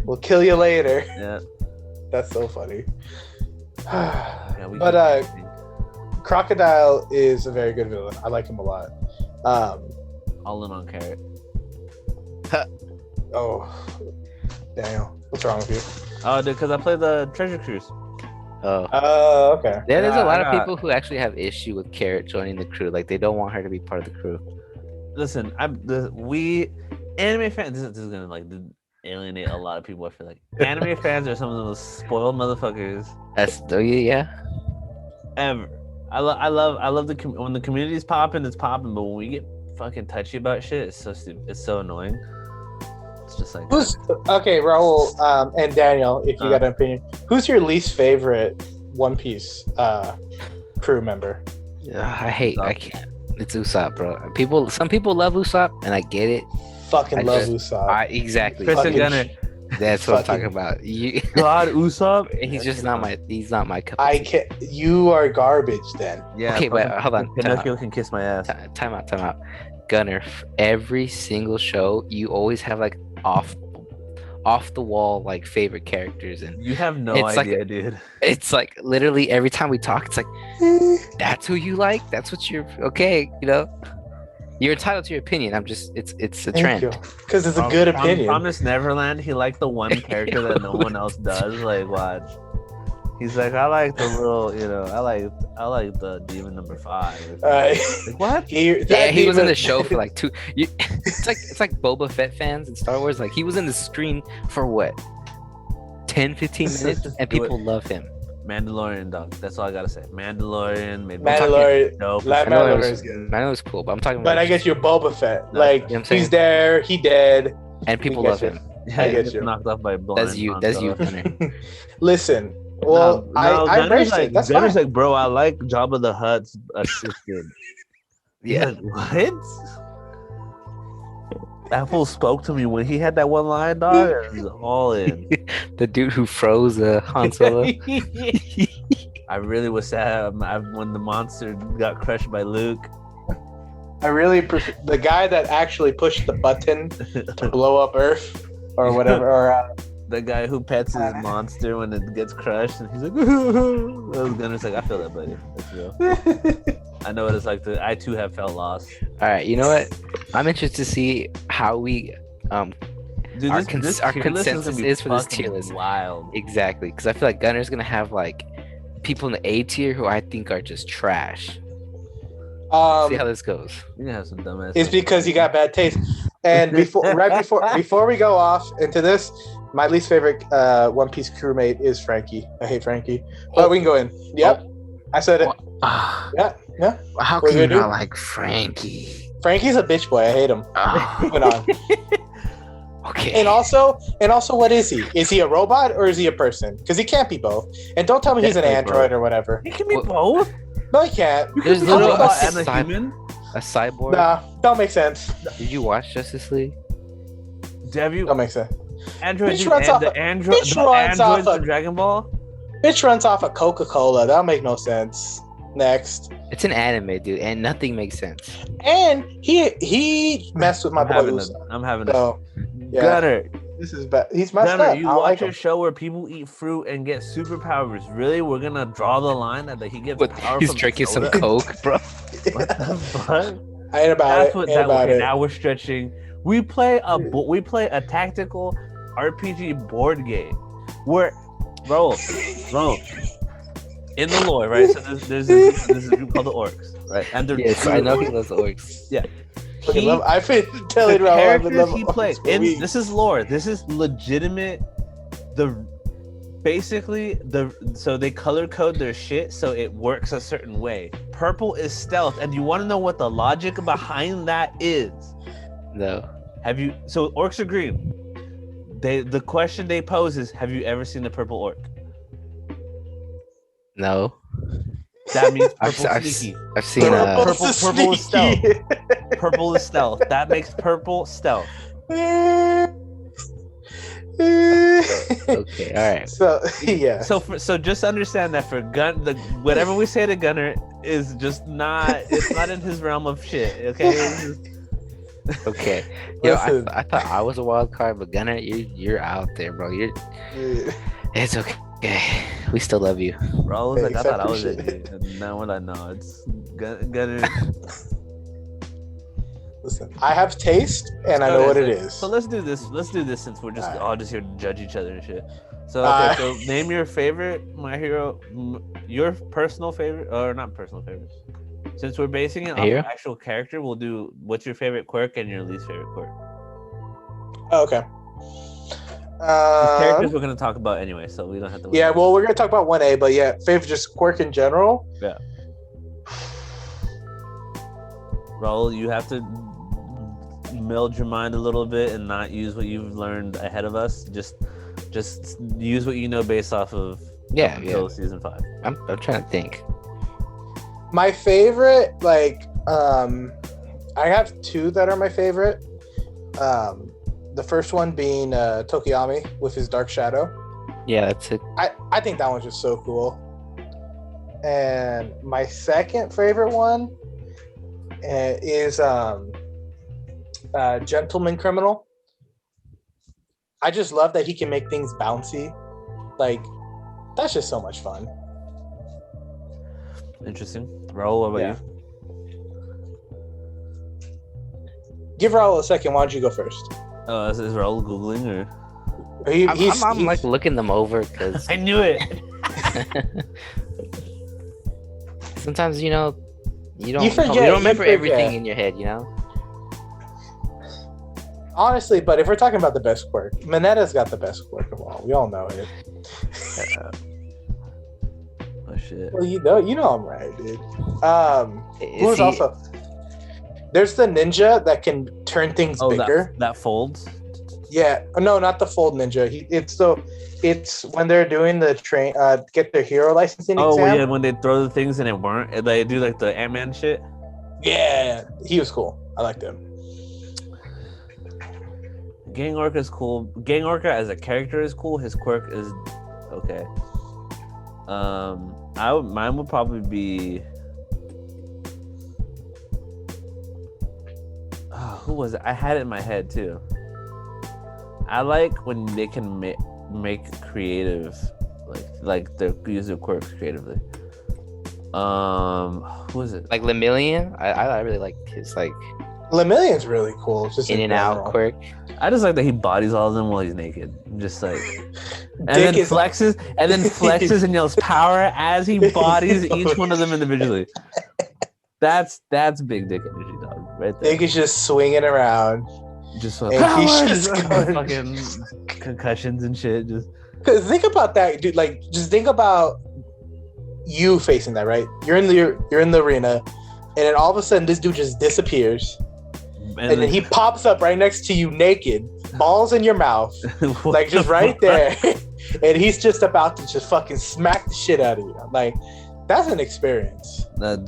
We'll kill you later." yeah. That's so funny. Yeah, But Crocodile is a very good villain. I like him a lot. All in on Carrot. Oh, Daniel, what's wrong with you? Oh, dude, because I played the Treasure Cruise. Oh. Okay. Yeah, there's a lot I of got- people who actually have issue with Carrot joining the crew. Like they don't want her to be part of the crew. Listen, we anime fans. This is gonna like alienate a lot of people. I feel like anime fans are some of the most spoiled motherfuckers That's yeah. ever. I love the when the community's popping, it's popping. But when we get fucking touchy about shit, it's so stupid. It's so annoying. It's just like Okay, Raul and Daniel, if you got an opinion, who's your least favorite One Piece crew member? I can't. It's Usopp, bro. Some people love Usopp, and I get it. Fucking love just- Usopp. Exactly. Kristen fucking Gunner. That's what I'm fucking- talking about. God, Usopp. He's just not my. He's not my cup. I of tea. can't. You are garbage then. Yeah. Okay, but fucking hold on, time Pinocchio can kiss my ass. Time out. Gunner, every single show, you always have like off the wall like favorite characters, and You have no It's like- idea, dude. it's like literally every time we talk, it's like that's who you like. That's what you're okay. You know, you're entitled to your opinion. it's a trend. Because it's a good opinion. Promise Neverland, he liked the one character that no one else does. Like, watch. He's like, I like the little, I like the demon number 5. Like, what? He was in the show for like it's like Boba Fett fans in Star Wars. Like he was in the screen for what 10-15 minutes, and people love him. Mandalorian, dog. That's all I gotta say. Mandalorian, maybe. Mandalorian. Dope. Mandalorian is good. I know it's cool, but I'm talking about. But I get you Boba Fett. Like, You know what I'm saying? he's there, he dead. and people we love get him. Yeah, I he get gets you. knocked off by a blind. That's you, Han Gunner. Listen, well, I embrace like, it. That's Gunner's fine. like, bro, I like Jabba the Hutt's assistant. Yeah. Like, what? That fool spoke to me when he had that one line, dog. It was all in. The dude who froze Han Solo. I really was sad when the monster got crushed by Luke. I really prefer the guy that actually pushed the button to blow up Earth or whatever. Or The guy who pets his monster when it gets crushed, and he's like, those Gunner's like, I feel that, buddy. That's real. I know what it's like I too have felt lost. All right, you know what? I'm interested to see how we Dude, Our this our tier list consensus gonna be is for this fucking tier list. Wild. exactly because I feel like Gunner's gonna have like people in the A tier who I think are just trash. See how this goes. You gonna have some dumbass. it's because you got bad taste. And before we go off into this, my least favorite One Piece crewmate is Frankie. I hate Frankie, but we can go in. Yep, I said it. Yeah. How What can you you gonna not do? like Frankie? Frankie's a bitch boy. I hate him. Moving on. Okay. And also, what is he? Is he a robot or is he a person? Because he can't be both. And don't tell me he's an Definitely android or whatever. It can be Well- both. No, he can't. There's He's a literally robot a and a cy- human. a cyborg. Nah, don't make sense. Did you watch Justice League? Have you Don't make sense. Android? Bitch runs off The a- android. bitch The runs off androids a- in Dragon Ball. Bitch runs off of Coca-Cola. That'll make no sense. Next. It's an anime, dude, and nothing makes sense. And he messed with my boy Usopp. I'm having a So, yeah, Gunner. this is bad. He's messed Gunner, up. you I watch like a him. show where people eat fruit and get superpowers. Really, we're gonna draw the line that he gets But power he's from drinking some soda? Coke, bro. What the fuck? I ain't about That's it. what Ain't that. about Okay, it. now we're stretching. We play a tactical RPG board game where, bro, in the lore, right? So there's a group called the Orcs, right? And they're Yes, I know he loves orcs. Fucking love- I've been the telling Raul I've been characters loving he Orcs plays. for weeks. This is lore. This is legitimate. So they color code their shit so it works a certain way. Purple is stealth, and you want to know what the logic behind that is? No. So orcs are green. The question they pose is, have you ever seen a purple orc? No. That means I've, purple I've, sneaky. I've seen Purple is sneaky. stealth. Purple is stealth. That makes purple stealth. okay, all right. So yeah. So just understand that for whatever we say to Gunner is just not. It's not in his realm of shit. Okay. Okay. Yo, Listen. I thought I was a wild card, but Gunner, you're out there, bro. It's okay. We still love you. Bro, I was like, I Thanks, I thought I was it. appreciate Dude. And now what I know, it's Gunner. Listen, I have taste, and I know what it is. So let's do this. Let's do this since we're just all just here to judge each other and shit. So so name your favorite My Hero, your personal favorite, or not personal favorite. Since we're basing it on the actual character, we'll do what's your favorite quirk and your least favorite quirk. Oh, okay. Characters we're gonna talk about anyway, so we don't have to. Yeah, well, we're gonna talk about 1A, but yeah, favorite just quirk in general. Yeah. Raul, you have to meld your mind a little bit and not use what you've learned ahead of us. Just use what you know based off of season 5. I'm trying to think. My favorite, I have 2 that are my favorite. The first one being Tokiyami with his Dark Shadow. Yeah, that's it. I think that one's just so cool. And my second favorite one is Gentleman Criminal. I just love that he can make things bouncy. Like, that's just so much fun. Interesting. Raul, what about you? Give Raul a second. Why don't you go first? Is Raul Googling or? I'm like looking them over because I knew it. Sometimes you don't forget, you don't remember everything in your head, you know. Honestly, but if we're talking about the best quirk, Minetta's got the best quirk of all. We all know it. Oh shit. Well, you know I'm right, dude. Who's also? There's the ninja that can turn things bigger. That folds. Yeah. No, not the fold ninja. It's when they're doing the train, get their hero licensing exam. Oh yeah, when they throw the things and it weren't, they do like the Ant-Man shit. Yeah, he was cool. I liked him. Gang Orca is cool. Gang Orca as a character is cool. His quirk is okay. Mine would probably be. Who was it? I had it in my head too. I like when they can make creative, like they use their quirks creatively. Who is it? Like Lemillion? I really like his Lemillion's really cool. Just in and out quirk. I just like that he bodies all of them while he's naked. Just like and then flexes and yells power as he bodies each one of them individually. That's big dick energy, dog, right there. Dick is just swinging around. Just and he's just going fucking concussions and shit. Just because think about that, dude. Like, just think about you facing that, right? You're in the arena, and then all of a sudden this dude just disappears, and then he pops up right next to you naked, balls in your mouth, like just right there, and he's just about to just fucking smack the shit out of you. Like, that's an experience. I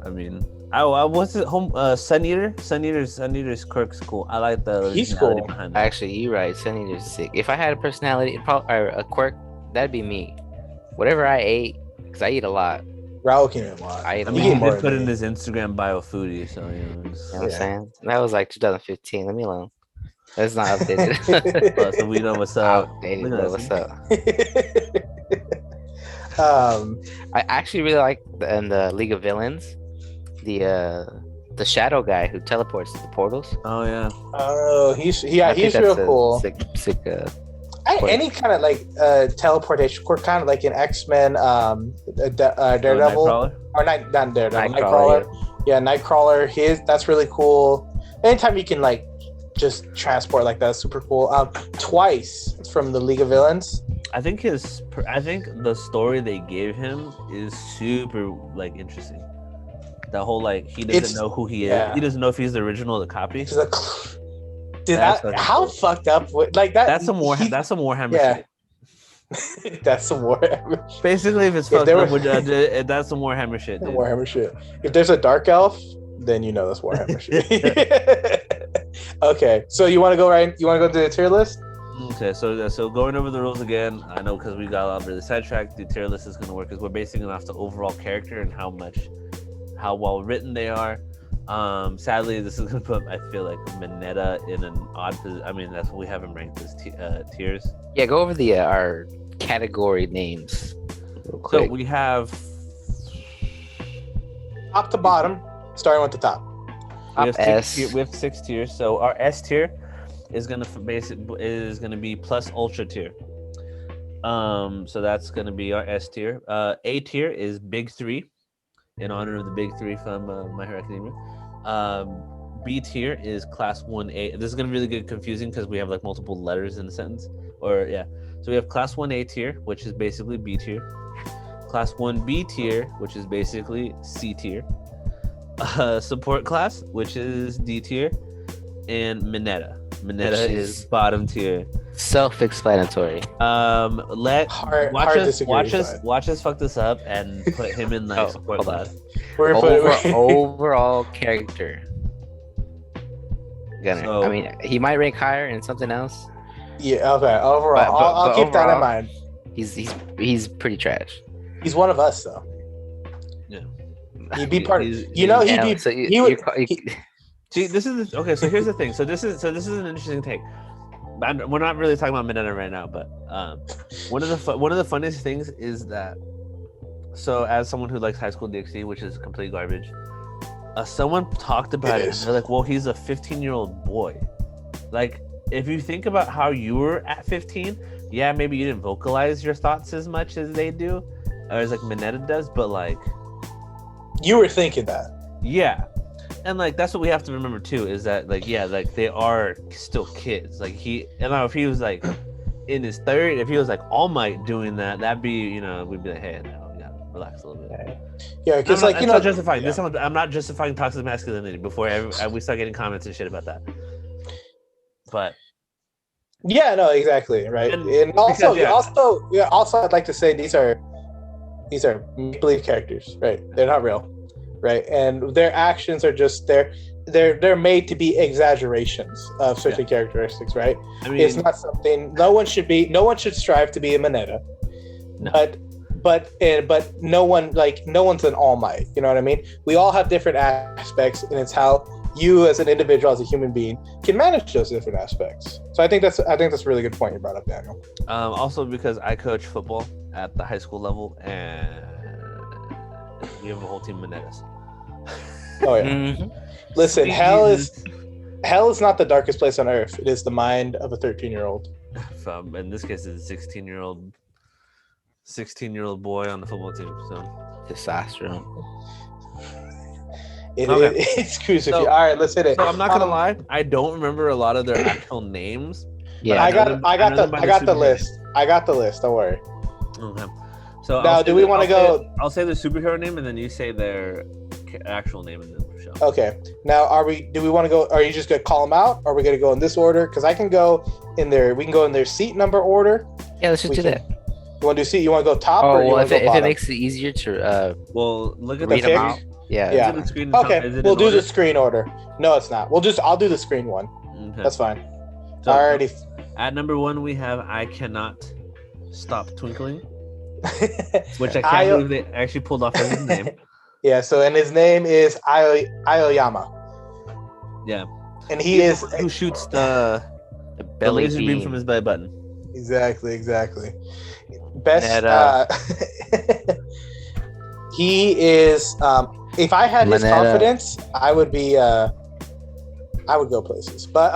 mean, what's it? Sun Eater. Sun Eater's quirk's cool. I like the he's cool. Behind that. Actually, you're right. Sun Eater's sick. If I had a personality, or a quirk, that'd be me. Whatever I ate, because I eat a lot. Raul can eat a lot. I mean, he did put in his Instagram bio foodie, so you know what I'm saying? That was like 2015. Leave me alone. That's not updated. So we know what's up. Outdated, what's up? I actually really like in the League of Villains, the shadow guy who teleports to the portals. Oh yeah. Oh, he's real cool. Sick. Any kind of teleportation quirk, kind of like in X-Men, Daredevil, or not Daredevil, Nightcrawler. Yeah, Nightcrawler. That's really cool. Anytime you can just transport like that, super cool. Twice from the League of Villains. I think the story they gave him is super interesting. The whole he doesn't know who he is. He doesn't know if he's the original or the copy. Dude, how fucked up? That. That's some Warhammer. That's some Warhammer shit. That's some Warhammer. Basically, if it's If fucked there up, were- that's some Warhammer shit, dude. Warhammer shit. If there's a dark elf, then you know that's Warhammer shit. Okay, so you want to go right? You want to go to the tier list? Okay, so going over the rules again, I know because we got a lot really sidetracked. The tier list is going to work because we're basing it off the overall character and how well written they are. Sadly, this is going to put, I feel like, Mineta in an odd position. I mean, that's what we have him ranked as tiers. Yeah, go over the our category names real So quick. we have Top to bottom, starting with the top. we have 6 tiers. So our S tier is gonna be plus ultra tier. So that's gonna be our S tier. A tier is big 3, in honor of the big 3 from My Hero Academia. B tier is class 1A. This is gonna really get confusing because we have like multiple letters in the sentence. So we have class 1A tier, which is basically B tier. Class 1B tier, which is basically C tier. Support class, which is D tier, and Mineta. Mineta Which is is bottom tier. Self-explanatory. Watch us fuck this up and put him in like support hold on. class. We're gonna put Overall character. So- I mean, he might rank higher in something else. yeah. Okay. Overall, But I'll keep that in overall- mind. He's pretty trash. He's one of us, though. Yeah. He'd be part. He's- You know, he'd Yeah, be. so he would. See, this is okay. So here's the thing. So this is an interesting take. We're not really talking about Mineta right now, but one of the funniest things is that. So as someone who likes High School DxD, which is complete garbage, someone talked about it. is. They're like, "Well, he's a 15-year-old boy." Like, if you think about how you were at 15, yeah, maybe you didn't vocalize your thoughts as much as they do, or as like Mineta does, but like. You were thinking that. Yeah. And like that's what we have to remember too, is that like they are still kids. Like if he was like in his third, if he was like All Might doing that, that'd be, we'd be like, hey, no, we gotta relax a little bit. Yeah, because I'm like not justifying yeah. this. I'm not justifying toxic masculinity before we start getting comments and shit about that. But Yeah, no, exactly, right. And And also, because, also, I'd like to say these are make-believe characters, right? They're not real, right? And their actions are just they're made to be exaggerations of certain characteristics, right? I mean, It's not something no one should strive to be a Mineta, No. but no one's an All Might. You know what I mean? We all have different aspects, and it's how you as an individual, as a human being, can manage those different aspects. So I think that's a really good point you brought up, Daniel. also because I coach football at the high school level, and we have a whole team of Minetas. Oh yeah. Mhm. Listen, Sweet hell Jesus. is not the darkest place on earth. It is the mind of a 13-year-old. In this case, it's a 16-year-old boy on the football team. So Testosterone. Okay. It's crucial. So- All right, let's hit it. So I'm not gonna lie, I don't remember a lot of their actual names. Yeah. I know got them- I I got know the them by I the got the superhero list. I got the list. Don't worry. Okay. So Now, do we wanna go- I'll say the superhero name, and then you say their actual name in the show. Okay. Now, do we want to go? Are you just gonna call them out? Or are we gonna go in this order? Because I can go in their. We can go in their seat number order. Yeah, let's just We do can- that. You want to do seat? You want to go top Oh, or you well, want if to it, go if it bottom? makes it easier to Well, look at read the them pick? out. Yeah. Yeah. Is it the screen and tell- Okay, is it we'll in do order? the screen order. No, it's not. I'll do the screen one. Okay. That's fine. So, Alrighty. At number 1, we have I Cannot Stop Twinkling, which I can't Ayo- believe they actually pulled off as his name. Yeah. So, and his name is Aoyama, Yeah. and he is Who shoots the Belly laser beam beam. from his belly button. exactly. Best. Mineta. He is. If I had his Mineta. confidence, I would be. I would go places, but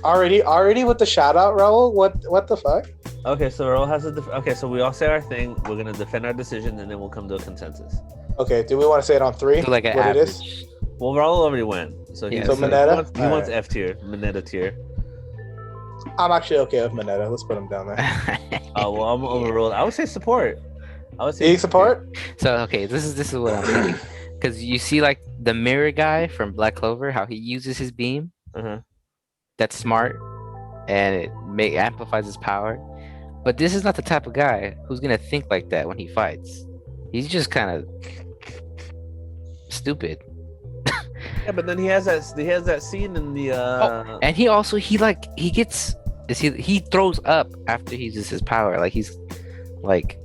already with the shout out, Raul. What the fuck? Okay, so Earl has okay, so we all say our thing. We're gonna defend our decision, and then we'll come to a consensus. Okay. Do we want to say it on 3? Do like an what it average. is? Well, Raul already went, so Yeah, he's so Mineta? he wants Alright. F tier, Mineta tier. I'm actually okay with Mineta. Let's put him down there. Oh well, I'm overruled. I would say support. I would Do say you support? So okay, this is what I'm thinking. Because you see, like the mirror guy from Black Clover, how he uses his beam. Uh-huh. That's smart, and it amplifies his power. But this is not the type of guy who's gonna think like that when he fights. He's just kind of stupid. Yeah, but then he has that scene in the And he also he throws up after he uses his power. Like he's like,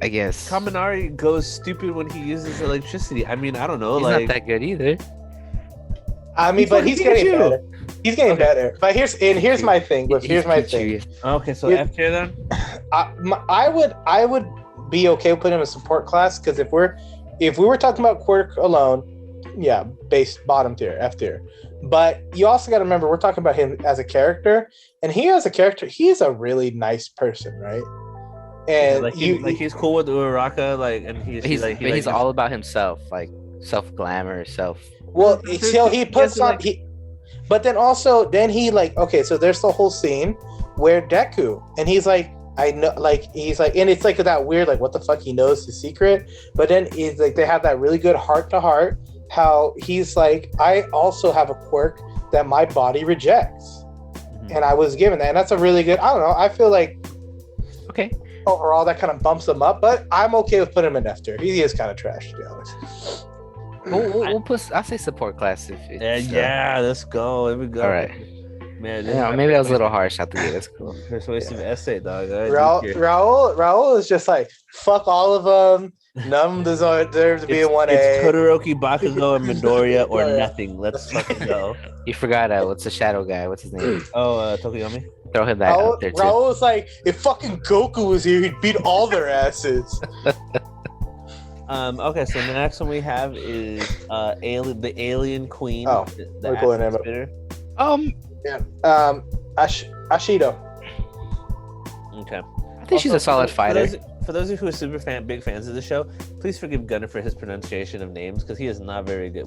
I guess Kaminari goes stupid when he uses electricity. I mean, I don't know. he's Like, not that good either. I mean, but he's getting better. He's getting better. But here's my thing. Here's my thing. Okay, so F tier then. I would be okay with putting him in support class because if we were talking about Quirk alone, yeah, base bottom tier, F tier. But you also got to remember we're talking about him as a character, and he as a character, he's a really nice person, right? And he's cool with Uraraka, like, and he's all about himself, like self glamour, self. Well, so he puts on but then also he like, okay, so there's the whole scene where Deku and he's like, I know, like he's like, and it's like that weird, like what the fuck, he knows the secret, but then he's like, they have that really good heart to heart. How he's like, I also have a quirk that my body rejects, and I was given that, and that's a really good. I don't know. I feel like okay. Overall, that kind of bumps him up, but I'm okay with putting him in F tier. He is kind of trash, to be honest. We'll put. I'll say support class if it's, yeah. Let's go. Here we go. All right. Man, maybe I was a little harsh out the gate. That's cool. Persuasive essay, dog. Raul is just like, fuck all of them. None of them deserve to be in 1A. It's Todoroki, Bakugo, and Midoriya, or nothing. Let's fucking go. You forgot what's the shadow guy? What's his name? Oh, Tokoyami. Throw him back out there too. Raul was like, if fucking Goku was here, he'd beat all their asses. Okay, so the next one we have is the Alien Queen. Oh, the cool name. spitter. Yeah. Ashido. Okay. I think she's a solid fighter. For those of you who are big fans of the show, please forgive Gunnar for his pronunciation of names because he is not very good.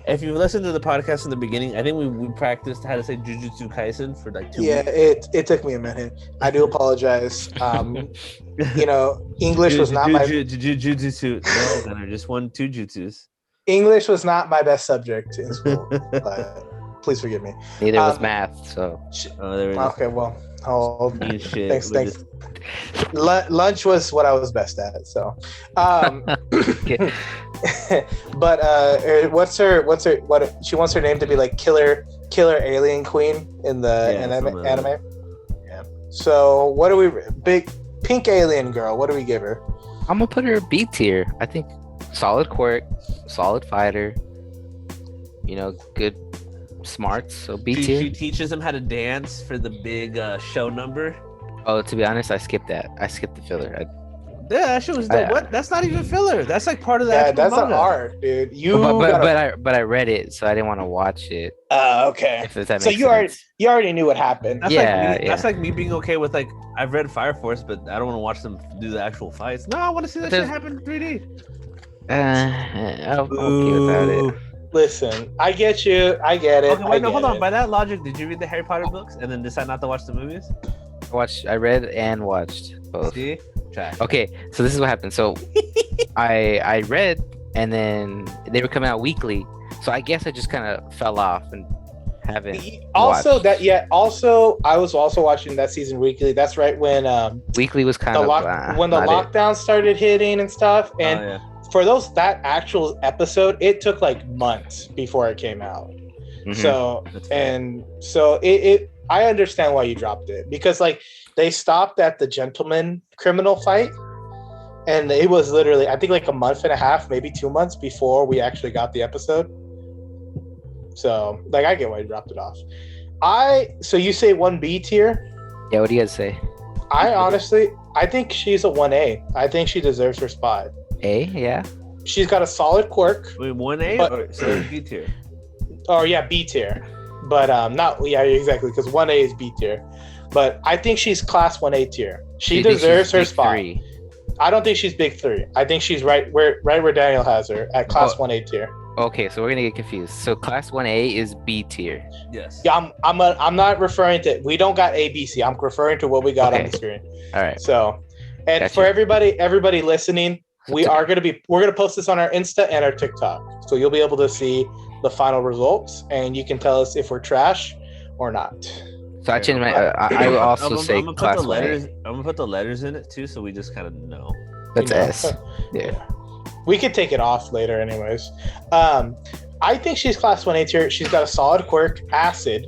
If you've listened to the podcast in the beginning, I think we practiced how to say Jujutsu Kaisen for like 2 weeks. Yeah, it took me a minute. I do apologize. English was not my Jujutsu. No, Gunnar, just 2 jutsus. English was not my best subject in school, but please forgive me. Neither was math, so. Okay, well. Oh, thanks. Just... Lunch was what I was best at. So, but what she wants her name to be like killer alien queen in the anime. Yeah. So what do we big pink alien girl? What do we give her? I'm gonna put her B tier. I think solid quirk, solid fighter. Good. Smarts, so B tier. She teaches them how to dance for the big show number. Oh, to be honest, I skipped that. I skipped the filler. That shit was dope. What? That's not even filler. That's like part of that. Yeah, that's an art, dude. But I read it, so I didn't want to watch it. Okay. If that so makes sense. You already knew what happened. That's like me being okay with like I've read Fire Force, but I don't want to watch them do the actual fights. No, I want to see that shit happen in 3D. I'm okay without it. Listen, I get you. I get it. Okay, wait, hold on. By that logic, did you read the Harry Potter books and then decide not to watch the movies? I read and watched both. See? Trash. Okay, so this is what happened. So I read and then they were coming out weekly. So I guess I just kind of fell off and haven't. Also, I was also watching that season weekly. That's right when weekly was kind of when the lockdown started hitting and stuff. And for that actual episode, it took like months before it came out. Mm-hmm. So I understand why you dropped it because like they stopped at the gentleman criminal fight, and it was literally I think like a month and a half, maybe 2 months before we actually got the episode. So like I get why you dropped it off. So you say 1B tier? Yeah. What do you guys say? I think she's a 1A. I think she deserves her spot. A, yeah. She's got a solid quirk. Wait, 1A or B tier? Oh yeah, B tier. But exactly, because 1A is B tier. But I think she's class 1A tier. She deserves her spot. 3. I don't think she's big 3. I think she's right where Daniel has her at class 1A tier. Okay, so we're gonna get confused. So class 1A is B tier. Yes. Yeah, I'm not referring to. We don't got A, B, C. I'm referring to what we got on the screen. All right. So, and gotcha. For everybody listening. We're gonna post this on our Insta and our TikTok, so you'll be able to see the final results, and you can tell us if we're trash or not. So I changed my. I would also say class 1A. I'm gonna put the letters in it too, so we just kind of know. That's You know. S. Yeah. We could take it off later, anyways. I think she's class 1A tier. She's got a solid quirk, acid,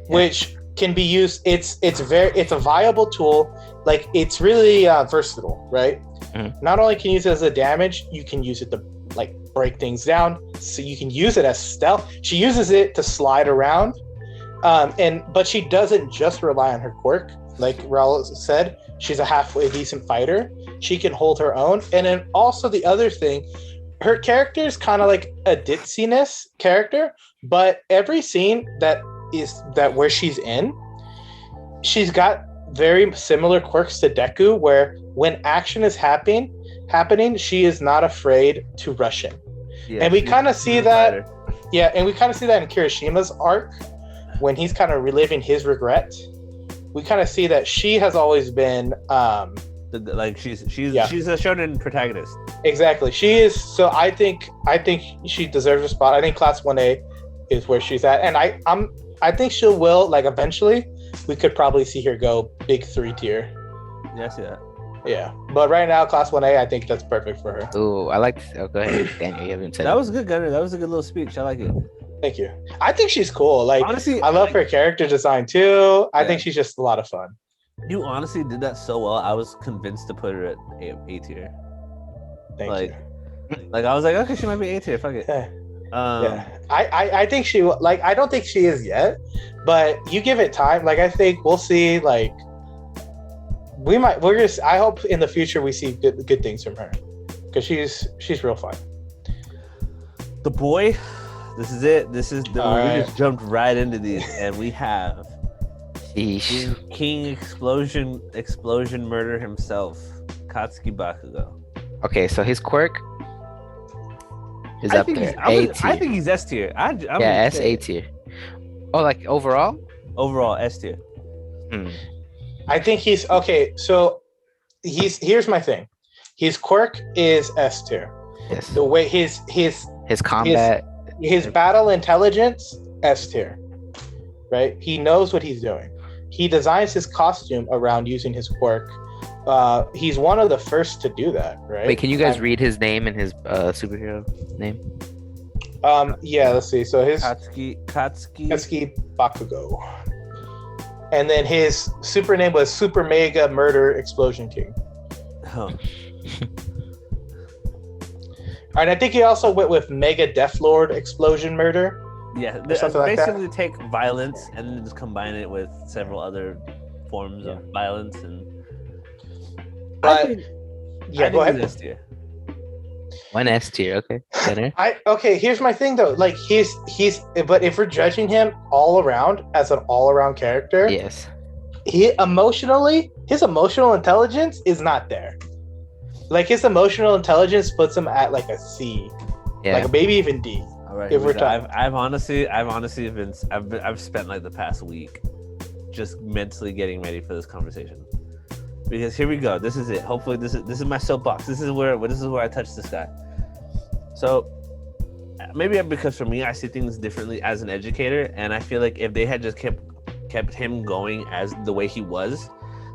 which can be used. It's a viable tool. Like it's really versatile, right? Mhm. Not only can you use it as a damage, you can use it to like break things down. So you can use it as stealth. She uses it to slide around, but she doesn't just rely on her quirk. Like Raul said, she's a halfway decent fighter. She can hold her own. And then also the other thing, her character is kind of like a ditziness character, but every scene that where she's in, she's got very similar quirks to Deku, where when action is happening, she is not afraid to rush in. Yeah, And we kind of see that, fighter. and we kind of see that in Kirishima's arc when he's kind of reliving his regret. We kind of see that she has always been Like she's a shonen protagonist. exactly. She is. So I think she deserves a spot. I think class 1A is where she's at, and I think she will, like, eventually we could probably see her go big 3 tier. Yeah, I see that. Yeah, but right now class 1A, I think that's perfect for her. Ooh, I like. Oh, go ahead, Daniel. You haven't said That was good, Gunner. That was a good little speech. I like it. Thank you. I think she's cool. Like, Honestly, I love her character design too. I Yeah. think she's just a lot of fun. You honestly did that so well. I was convinced to put her at A tier. Thank Like, you. Like I was like, okay, she might be A tier. Fuck it. Yeah. Um, Yeah, I think she, like, I don't think she is yet, but you give it time. Like, I think we'll see. Like, I hope in the future we see good things from her, because she's real fun. The boy. This is it. This is All we right. just jumped right into these, and we have Sheesh. King Explosion Murder himself, Katsuki Bakugo. Okay, so his quirk is I up think there. he's- A tier. I think he's S tier. I'm Yeah, gonna S say A tier. Oh, like overall? overall S tier. Hmm. I think he's okay. So here's my thing. His quirk is S tier. Yes. The way his combat. his battle intelligence, S tier. Right? He knows what he's doing. He designs his costume around using his quirk. He's one of the first to do that, right? Wait, can you guys read his name and his superhero name? Yeah, let's see. So his Katsuki. Katsuki Bakugo. And then his super name was Super Mega Murder Explosion King. Oh, And I think he also went with Mega Death Lord Explosion Murder. yeah. something like that. Basically, take violence and then just combine it with several other forms of violence and. But Yeah, go ahead. S tier. One S tier, okay. Better. Okay, here's my thing though. Like he's but if we're judging him all around as an all around character, Yes. his emotional intelligence is not there. Like his emotional intelligence puts him at like a C, Yeah. like maybe even D. All right. If here we we're go. talking- I've honestly I've spent like the past week just mentally getting ready for this conversation. Because here we go. This is it. Hopefully this is my soapbox. This is where I touch this guy. So maybe because for me I see things differently as an educator, and I feel like if they had just kept him going as the way he was,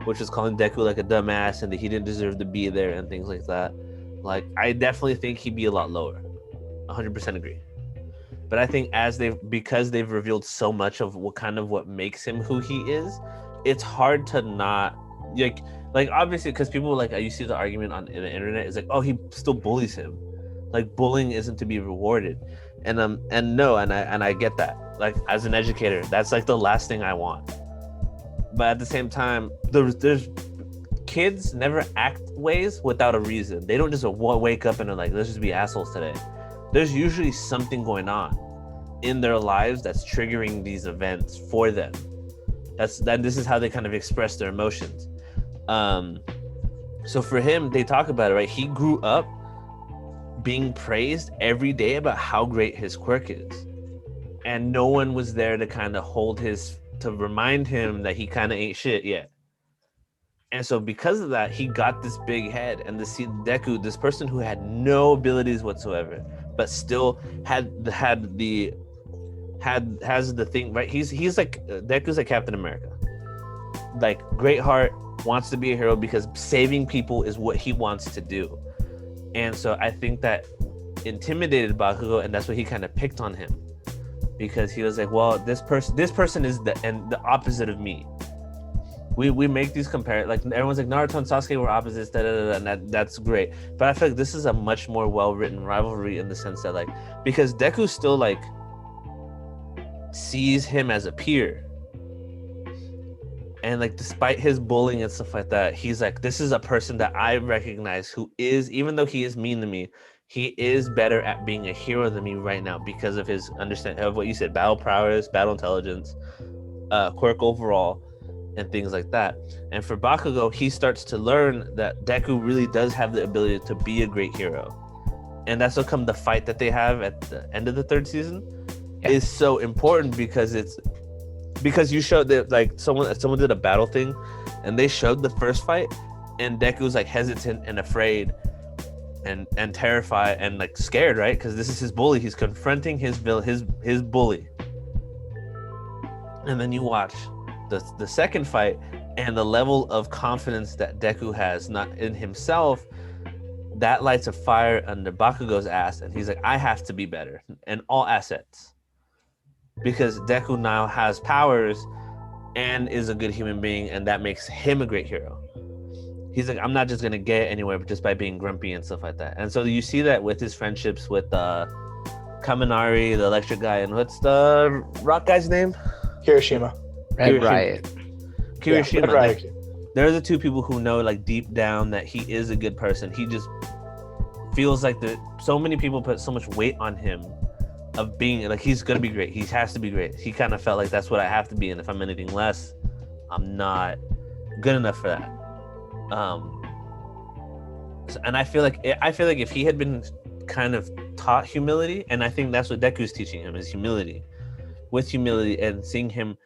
which is calling Deku like a dumbass and that he didn't deserve to be there and things like that, like I definitely think he'd be a lot lower. 100% agree. But I think because they've revealed so much of what makes him who he is, it's hard to not like obviously, because people like you see the argument in the internet is like, oh, he still bullies him. Like bullying isn't to be rewarded, and I get that. Like as an educator, that's like the last thing I want. But at the same time, there's kids never act ways without a reason. They don't just wake up and are like, let's just be assholes today. There's usually something going on in their lives that's triggering these events for them. This is how they kind of express their emotions. So for him, they talk about it, right? He grew up being praised every day about how great his quirk is, and no one was there to kind of to remind him that he kind of ain't shit yet. And so because of that, he got this big head, and see Deku, this person who had no abilities whatsoever, but still had the has the thing right. He's like Deku's like Captain America, like great heart, wants to be a hero because saving people is what he wants to do. And so I think that intimidated Bakugo, and that's what he kind of picked on him, because he was like, well, this person is the opposite of me. We make these like everyone's like Naruto and Sasuke were opposites, and that's great. But I feel like this is a much more well-written rivalry in the sense that like, because Deku still like sees him as a peer. And like, despite his bullying and stuff like that, he's like, this is a person that I recognize who is, even though he is mean to me, he is better at being a hero than me right now because of his understanding of what you said, battle prowess, battle intelligence, quirk overall, and things like that. And for Bakugo, he starts to learn that Deku really does have the ability to be a great hero. And that's how come the fight that they have at the end of the third season is so important, because you showed that like someone did a battle thing and they showed the first fight and Deku's like hesitant and afraid and terrified and like scared, right? Because this is his bully. He's confronting his bully. And then you watch the second fight and the level of confidence that Deku has not in himself, that lights a fire under Bakugo's ass, and he's like, I have to be better in all assets. Because Deku now has powers and is a good human being, and that makes him a great hero. He's like, I'm not just gonna get anywhere just by being grumpy and stuff like that. And so you see that with his friendships with Kaminari, the electric guy, and what's the rock guy's name? Kirishima. Red Riot. Kirishima. Red Riot. They're the two people who know like deep down that he is a good person. He just feels like so many people put so much weight on him of being like, he's gonna be great. He has to be great. He kind of felt like that's what I have to be, and if I'm anything less, I'm not good enough for that. And I feel like if he had been kind of taught humility, and I think that's what Deku's teaching him is humility, with humility, and seeing him,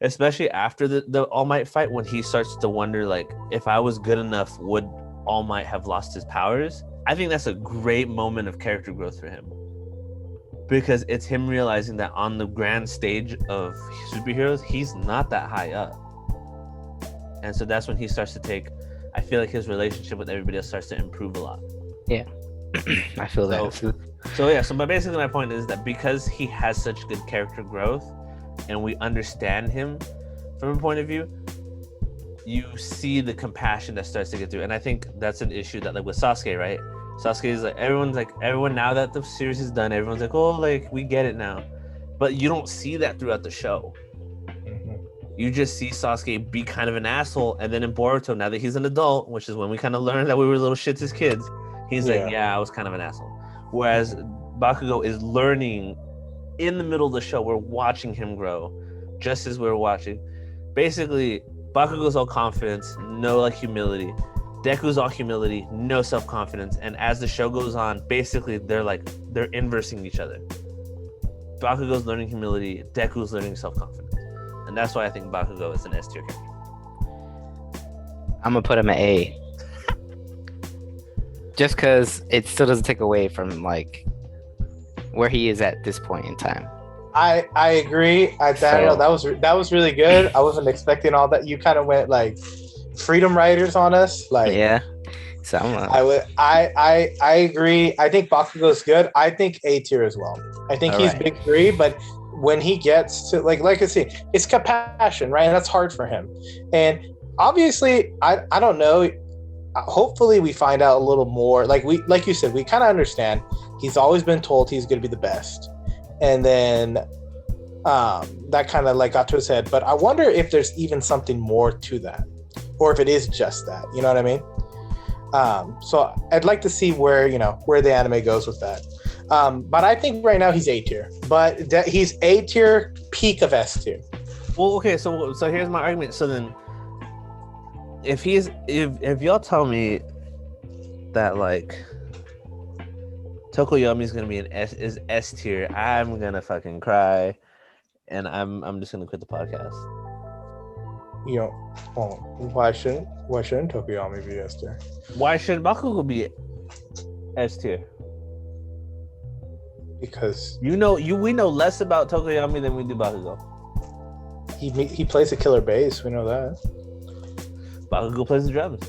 especially after the All Might fight, when he starts to wonder like, if I was good enough, would All Might have lost his powers? I think that's a great moment of character growth for him, because it's him realizing that on the grand stage of superheroes, he's not that high up. And so that's when he starts to take, I feel like his relationship with everybody else starts to improve a lot. Yeah. I feel that. So basically my point is that because he has such good character growth and we understand him from a point of view, you see the compassion that starts to get through. And I think that's an issue that like with Sasuke, right? Sasuke is like, everyone now that the series is done, everyone's like, oh, like we get it now. But you don't see that throughout the show. You just see Sasuke be kind of an asshole, and then in Boruto, now that he's an adult, which is when we kind of learned that we were little shits as kids, he's like, yeah, I was kind of an asshole. Whereas Bakugo is learning in the middle of the show. We're watching him grow, just as we're watching. Basically, Bakugo's all confidence, no like humility. Deku's all humility, no self-confidence. And as the show goes on, basically they're inversing each other. Bakugo's learning humility, Deku's learning self-confidence. And that's why I think Bakugo is an S tier character. I'm gonna put him at A. Just because it still doesn't take away from like where he is at this point in time. I agree. Daniel, that was really good. I wasn't expecting all that. You kind of went like freedom riders on us. Like, yeah. So I agree. I think Bakugo's good. I think A tier as well. I think he's big three, but when he gets to like I say, it's compassion, right? And that's hard for him. And obviously, I don't know. Hopefully, we find out a little more. Like you said, we kind of understand. He's always been told he's going to be the best, and then that kind of like got to his head. But I wonder if there's even something more to that, or if it is just that. You know what I mean? So I'd like to see where the anime goes with that. But I think right now he's A tier, but he's A tier, peak of S tier. Well, okay, so here's my argument. So then, if y'all tell me that like Tokoyami's gonna be is S tier, I'm gonna fucking cry, and I'm just gonna quit the podcast. Why shouldn't Tokoyami be S tier? Why should Bakugo be S tier? because we know less about Tokoyami than we do Bakugo. he plays a killer bass. We know that. Bakugo plays the drums.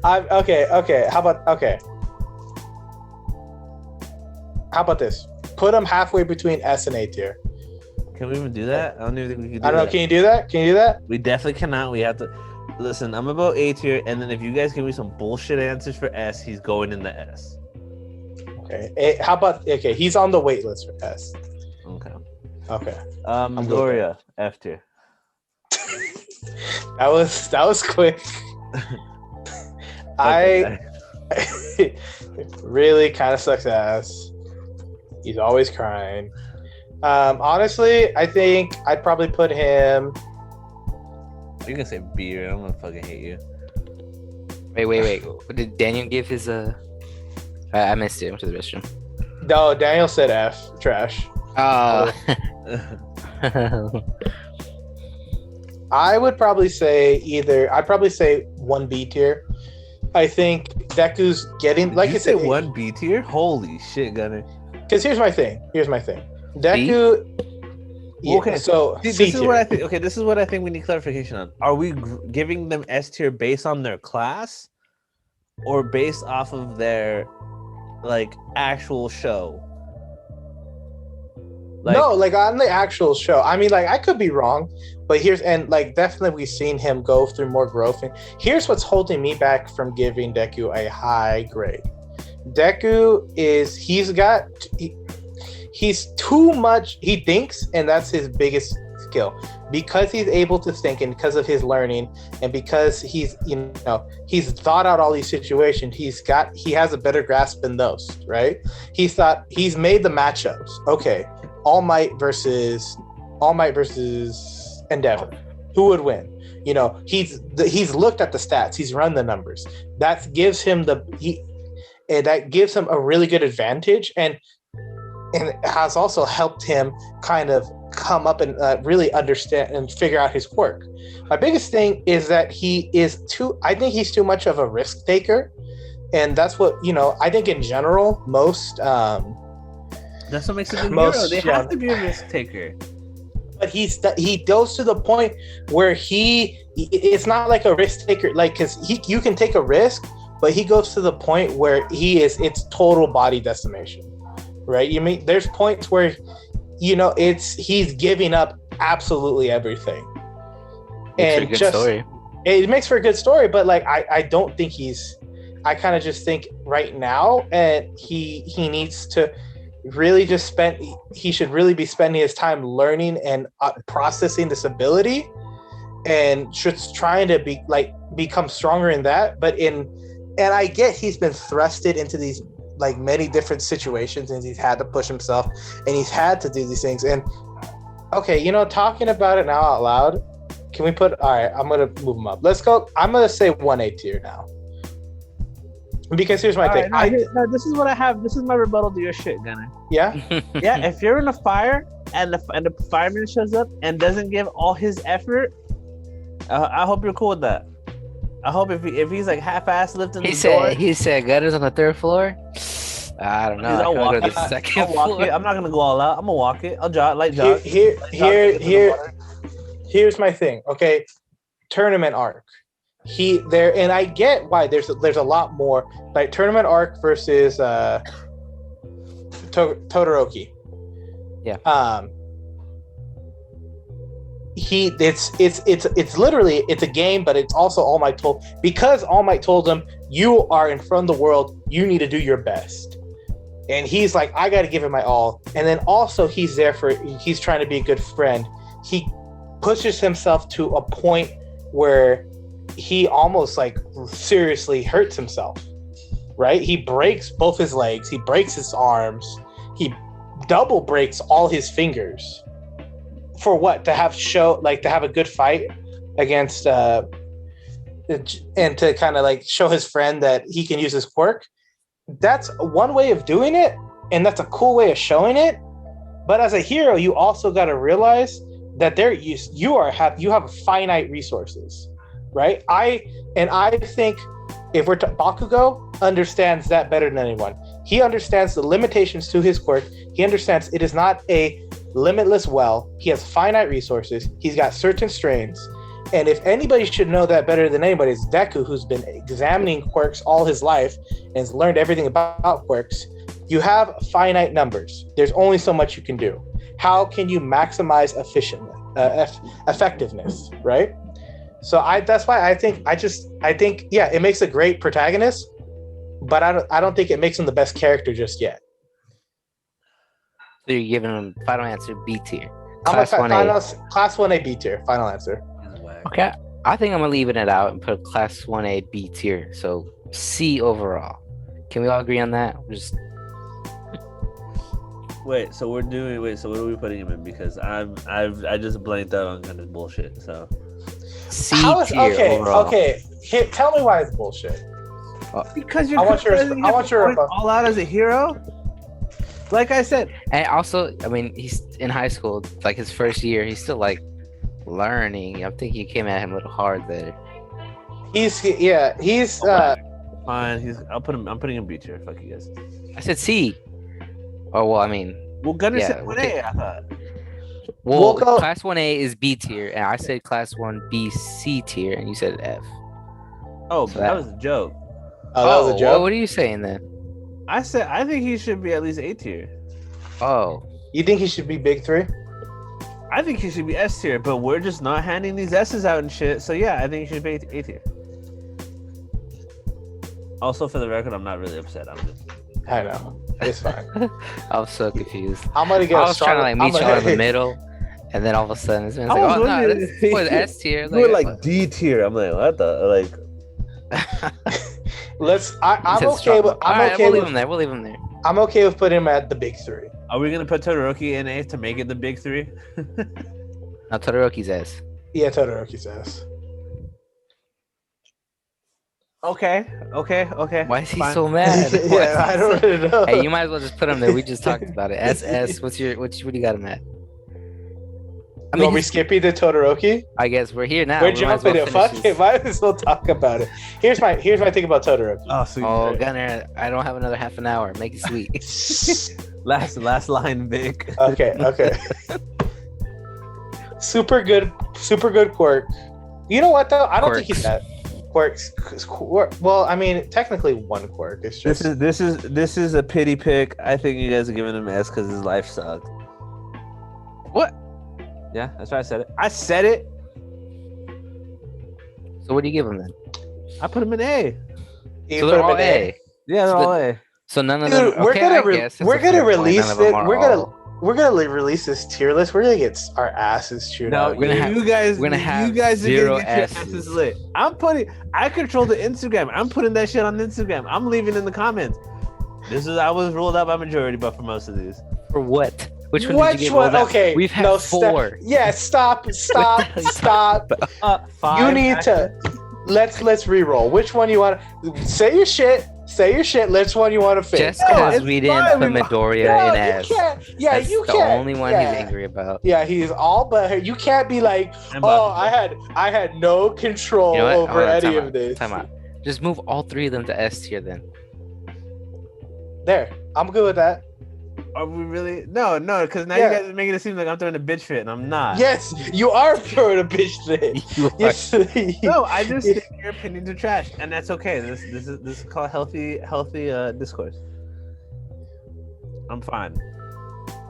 Okay. How about this? Put him halfway between S and A tier. Can we even do that? I don't even think we can do that. I don't know. Can you do that? Can you do that? We definitely cannot. We have to listen. I'm about A tier, and then if you guys give me some bullshit answers for S, he's going in the S. Okay. How about he's on the wait list for S. Okay. Midoriya, F tier. That was quick. I really kind of sucks ass. He's always crying. Honestly, I think I'd probably put him. You're gonna say B, or I'm gonna fucking hate you. Wait. Did Daniel give his I missed it. I went to the restroom. No, Daniel said F. Trash. I would probably say I'd probably say 1B tier. I think Deku's getting, like you I said, 1B tier. Holy shit, Gunner. Because here's my thing. Deku. Yeah, okay, so this is what I think. Okay, this is what I think we need clarification on. Are we giving them S tier based on their class, or based off of their actual show? No, on the actual show. I mean, I could be wrong, but definitely we've seen him go through more growth. And here's what's holding me back from giving Deku a high grade. Deku is he's too much. He thinks, and that's his biggest skill. Because he's able to think, and because of his learning, and because he's thought out all these situations, he has a better grasp than those, right? He's made the matchups. Okay, All Might versus Endeavor. Who would win? He's looked at the stats. He's run the numbers. That gives him a really good advantage, and it has also helped him kind of come up and really understand and figure out his quirk. My biggest thing is that I think he's too much of a risk taker, and that's what I think in general most. That's what makes him a hero. They have to be a risk taker. But he goes to the point where it's not like a risk taker, because you can take a risk, but he goes to the point where it's total body decimation, right? You mean there's points where he's giving up absolutely everything, and it makes for a good story. But I don't think I kind of just think right now, and he needs to really he should really be spending his time learning and processing this ability, and just trying to become stronger in that. And I get he's been thrusted into these many different situations, and he's had to push himself, and he's had to do these things. And talking about it now out loud, can we all right, I'm gonna move him up. Let's go. I'm gonna say 1A tier now, because here's my thing. This is what I have. This is my rebuttal to your shit, Gunner. Yeah. Yeah. If you're in a fire and the fireman shows up and doesn't give all his effort, I hope you're cool with that. I hope if he's half-ass lifting the door. He said gutters on the 3rd floor. I don't know. I'll walk it. I'll walk it. I'm not gonna go all out. I'm gonna walk it. I'll jog. Here's my thing. Okay, tournament arc. And I get why there's a lot more tournament arc versus Todoroki. Yeah. It's literally a game, but it's also All Might told him, you are in front of the world, you need to do your best, and he's like, I got to give it my all. And then also he's trying to be a good friend. He pushes himself to a point where he almost seriously hurts himself, right? He breaks both his legs, he breaks his arms, he double breaks all his fingers. For what? To have a good fight against and to kind of show his friend that he can use his quirk. That's one way of doing it, and that's a cool way of showing it. But as a hero, you also got to realize that you have finite resources, right? I think if Bakugo understands that better than anyone. He understands the limitations to his quirk. He understands it is not a limitless well. He has finite resources. He's got certain strains. And if anybody should know that better than anybody, it's Deku, who's been examining quirks all his life and has learned everything about quirks. You have finite numbers. There's only so much you can do. How can you maximize effectiveness, right? So that's why I think yeah, it makes a great protagonist, but I don't think it makes him the best character just yet. So you're giving him final answer B tier. Class 1A. Class 1A B tier. Final answer. Okay, I think I'm gonna leave it out and put class 1A B tier. So C overall. Can we all agree on that? Just Wait, so what are we putting him in? Because I just blanked out on kind of bullshit. So C tier overall. Okay. Tell me why it's bullshit. Because I want your all out as a hero. Like I said, and also, I mean, he's in high school, like his first year. He's still like learning. I think you came at him a little hard there. He's fine. I'm putting him B tier. Fuck you guys. I said C. Oh well, I mean. Well, Gunner said 1A. I thought. Well, class 1A is B tier, and I said class 1B C tier, and you said F. Oh, so that was a joke. Oh, that was a joke. Well, what are you saying then? I said I think he should be at least A tier. Oh. You think he should be big 3? I think he should be S tier, but we're just not handing these S's out and shit. So yeah, I think he should be A tier. Also, for the record, I'm not really upset. I know. It's fine. I was so confused. I'm gonna get. I was trying to like meet y'all in the middle, and then all of a sudden it's like, oh no, this was S tier. You were like D tier. I'm like, what the Let's. I'm okay with. We'll leave him there. We'll leave him there. I'm okay with putting him at the big 3. Are we gonna put Todoroki in A to make it the big 3? No, Todoroki's S. Yeah, Todoroki's S. Okay. Why is he so mad? Yeah, I don't really know. Hey, you might as well just put him there. We just talked about it. SS. What do you got him at? I mean, are we skipping the Todoroki? I guess we're here now. We're jumping it. Fuck it. Might as well talk about it. Here's my thing about Todoroki. Oh, sweet. Oh, Gunner, I don't have another half an hour. Make it sweet. last line, Vic. Okay. Super good quirk. You know what though? I don't think he's that. Quirks. Well, I mean, technically one quirk. It's just this is a pity pick. I think you guys are giving him S because his life sucked. What? Yeah, that's why I said it. I said it. So what do you give him then? I put him in A. So they're all A. Yeah, they're all A. So none of them. We're gonna release it. We're gonna release this tier list. We're gonna get our asses chewed out. You guys are zero gonna get your S's. asses lit. I control the Instagram. I'm putting that shit on Instagram. I'm leaving in the comments. I was ruled out by majority, but for most of these. For what? Which one did you get rolled out? Okay, we've had 4. Yeah, stop. You need to. Let's re-roll. Which one you want? Say your shit. Which one you want to fix? Just because we didn't put Midoriya in S. That's the only one he's angry about. Yeah, he's all but you can't be like, I had no control over any of this. Time out. Just move all 3 of them to S tier then. There, I'm good with that. Are we really? No, because now you guys are making it seem like I'm throwing a bitch fit, and I'm not. Yes, you are throwing a bitch fit. Yes. No, I just think your opinions are trash, and that's okay. This is called healthy discourse. I'm fine.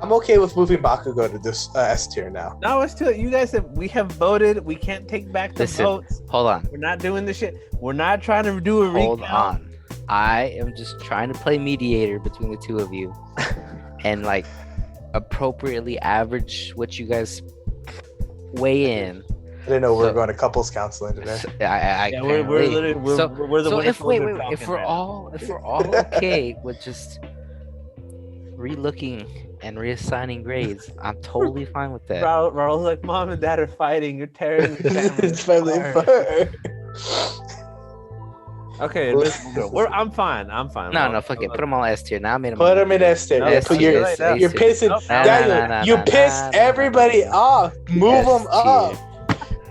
I'm okay with moving Bakugo to this S tier now. No, it's too. You guys said we have voted. We can't take back the votes. Hold on. We're not doing this shit. We're not trying to do a recount. Hold on. I am just trying to play mediator between the two of you. And like appropriately average what you guys weigh in. I didn't know we were going to couples counseling today. If we're all okay with just re-looking and reassigning grades, I'm totally fine with that. Raul's like, Mom and Dad are fighting. You're tearing the family apart. Okay, I'm fine. No, fuck it. Put them all S tier. Now I made them. Put them in S tier. You're pissing. Daniel, you pissed everybody off. Move them up.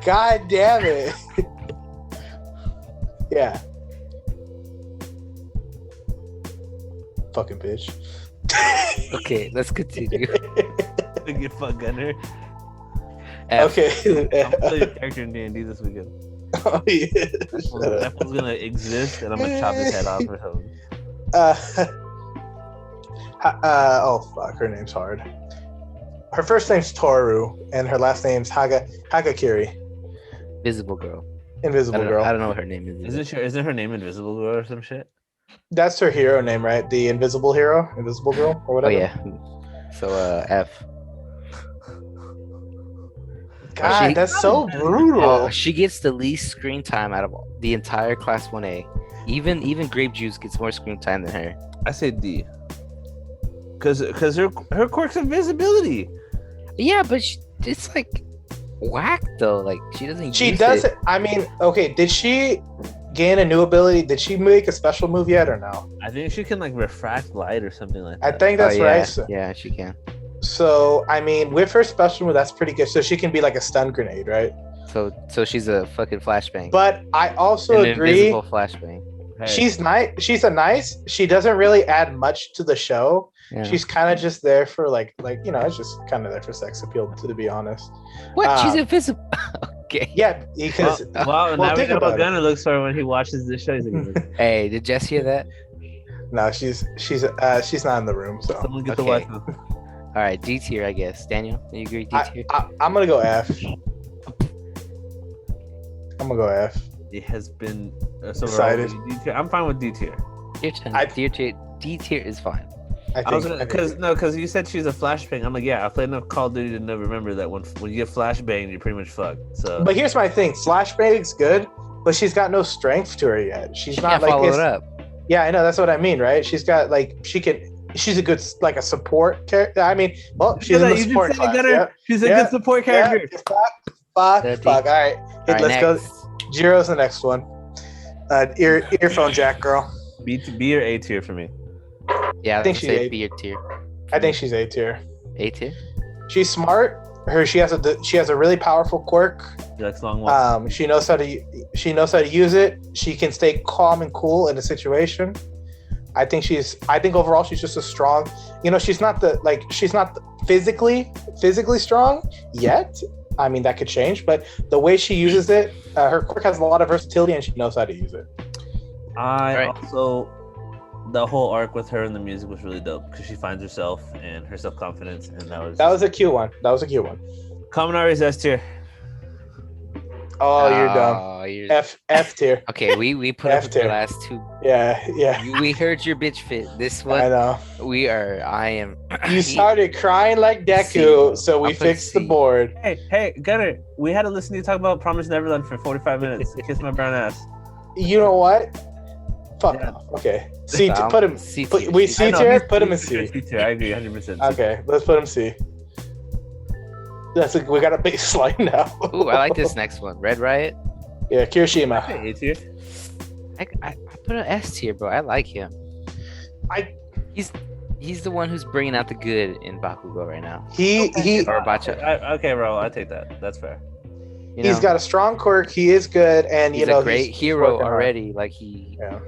God damn it. Yeah. fucking bitch. Okay, let's continue. Get fuck Gunner. F. Okay. I'm gonna play your character in D&D this weekend. Oh, yeah. That one's gonna exist, and I'm gonna chop his head off or something. Oh fuck, her name's hard. Her first name's Toru, and her last name's Hagakiri. Visible girl. Invisible Girl. I don't know what her name is. Isn't her name Invisible Girl or some shit? That's her hero name, right? The Invisible Hero, Invisible Girl, or Oh whatever. yeah. So F. God, She- that's so brutal. Oh, she gets the least screen time out of the entire Class 1A. Even Grape Juice gets more screen time than her. I say D. Cause her quirk's invisibility. Yeah, but it's like whack though. Like she doesn't. She use does it. it. I mean, okay, did she gain a new ability? Did she make a special move yet or no? I think she can like refract light or something like I that. think that's yeah, right. So, Yeah, she can. so, I mean, with her special move, that's pretty good. So she can be like a stun grenade, right? So she's a fucking flashbang. But I also An agree. invisible flashbang. Hey, She's nice. She doesn't really add much to the show. Yeah. She's kind of just there for like it's just kind of there for sex appeal, to be honest. What? She's um, invisible. Okay. Yeah, because wow, now we think know about what it. Gunner looks for when he watches this show. He's like, Hey, did Jess hear that? no, she's not in the room. So someone get the Okay. wife. All right, D tier, I guess. Daniel, do you agree? D tier. I'm gonna go F. I'm gonna go F. It has been so Decided. D tier. I'm fine with D tier. D tier is fine. I was because you said she's a flashbang. I'm like, yeah, I played enough Call of Duty to know, remember that when you get flashbang, you're pretty much fucked. So, But here's my thing: flashbang's good, but she's got no strength to her yet. She's She not can't like follow it's- it up. Yeah, I know. That's what I mean, right? She's got like she's a good like a support character. I mean, well, she's in the you support just said class. Gunner. Yeah. She's a Yeah. good support Yeah. character. Fuck. Dirty. All right, All right, let's go. next. Jiro's the next one. Earphone jack girl. B or A tier for me. Yeah, I think think she's say A. B tier. I think she's A tier. A tier. She's smart. She has a really powerful quirk. She likes long walks. She knows how to use it. She can stay calm and cool in a situation. I think overall she's just a strong. She's not physically strong yet. I mean, that could change, but the way she uses it, her quirk has a lot of versatility, and she knows how to use it. Also, the whole arc with her and the music was really dope because she finds herself and her self confidence, and That was a cute one. Kaminari's S tier. Oh, you're dumb. Oh, you're... F tier. Okay, we put F up the tier. last two. Yeah. We heard your bitch fit. This I one, know. I am. You started crying like Deku, so we I'll put fixed the C. board. Hey, Gunner, we had to listen to you talk about Promised Neverland for 45 minutes. Kiss my brown ass. You know what? Fuck Yeah. off. Okay. C. Um, Put him. C Put, tier. we I C know, tier. he's- Put him in he's C. C tier. I agree, 100%. Okay, let's put him C. We got a baseline now. Ooh, I like this next one. Red Riot. Yeah, Kirishima. Okay, A tier. I put an S tier, bro. I like him. He's the one who's bringing out the good in Bakugo right now. He Or Bacha. Okay, bro, I take that. That's fair. You he's know? got a strong quirk. He is good, and He's a great he's hero working hard. already. Like he Yeah.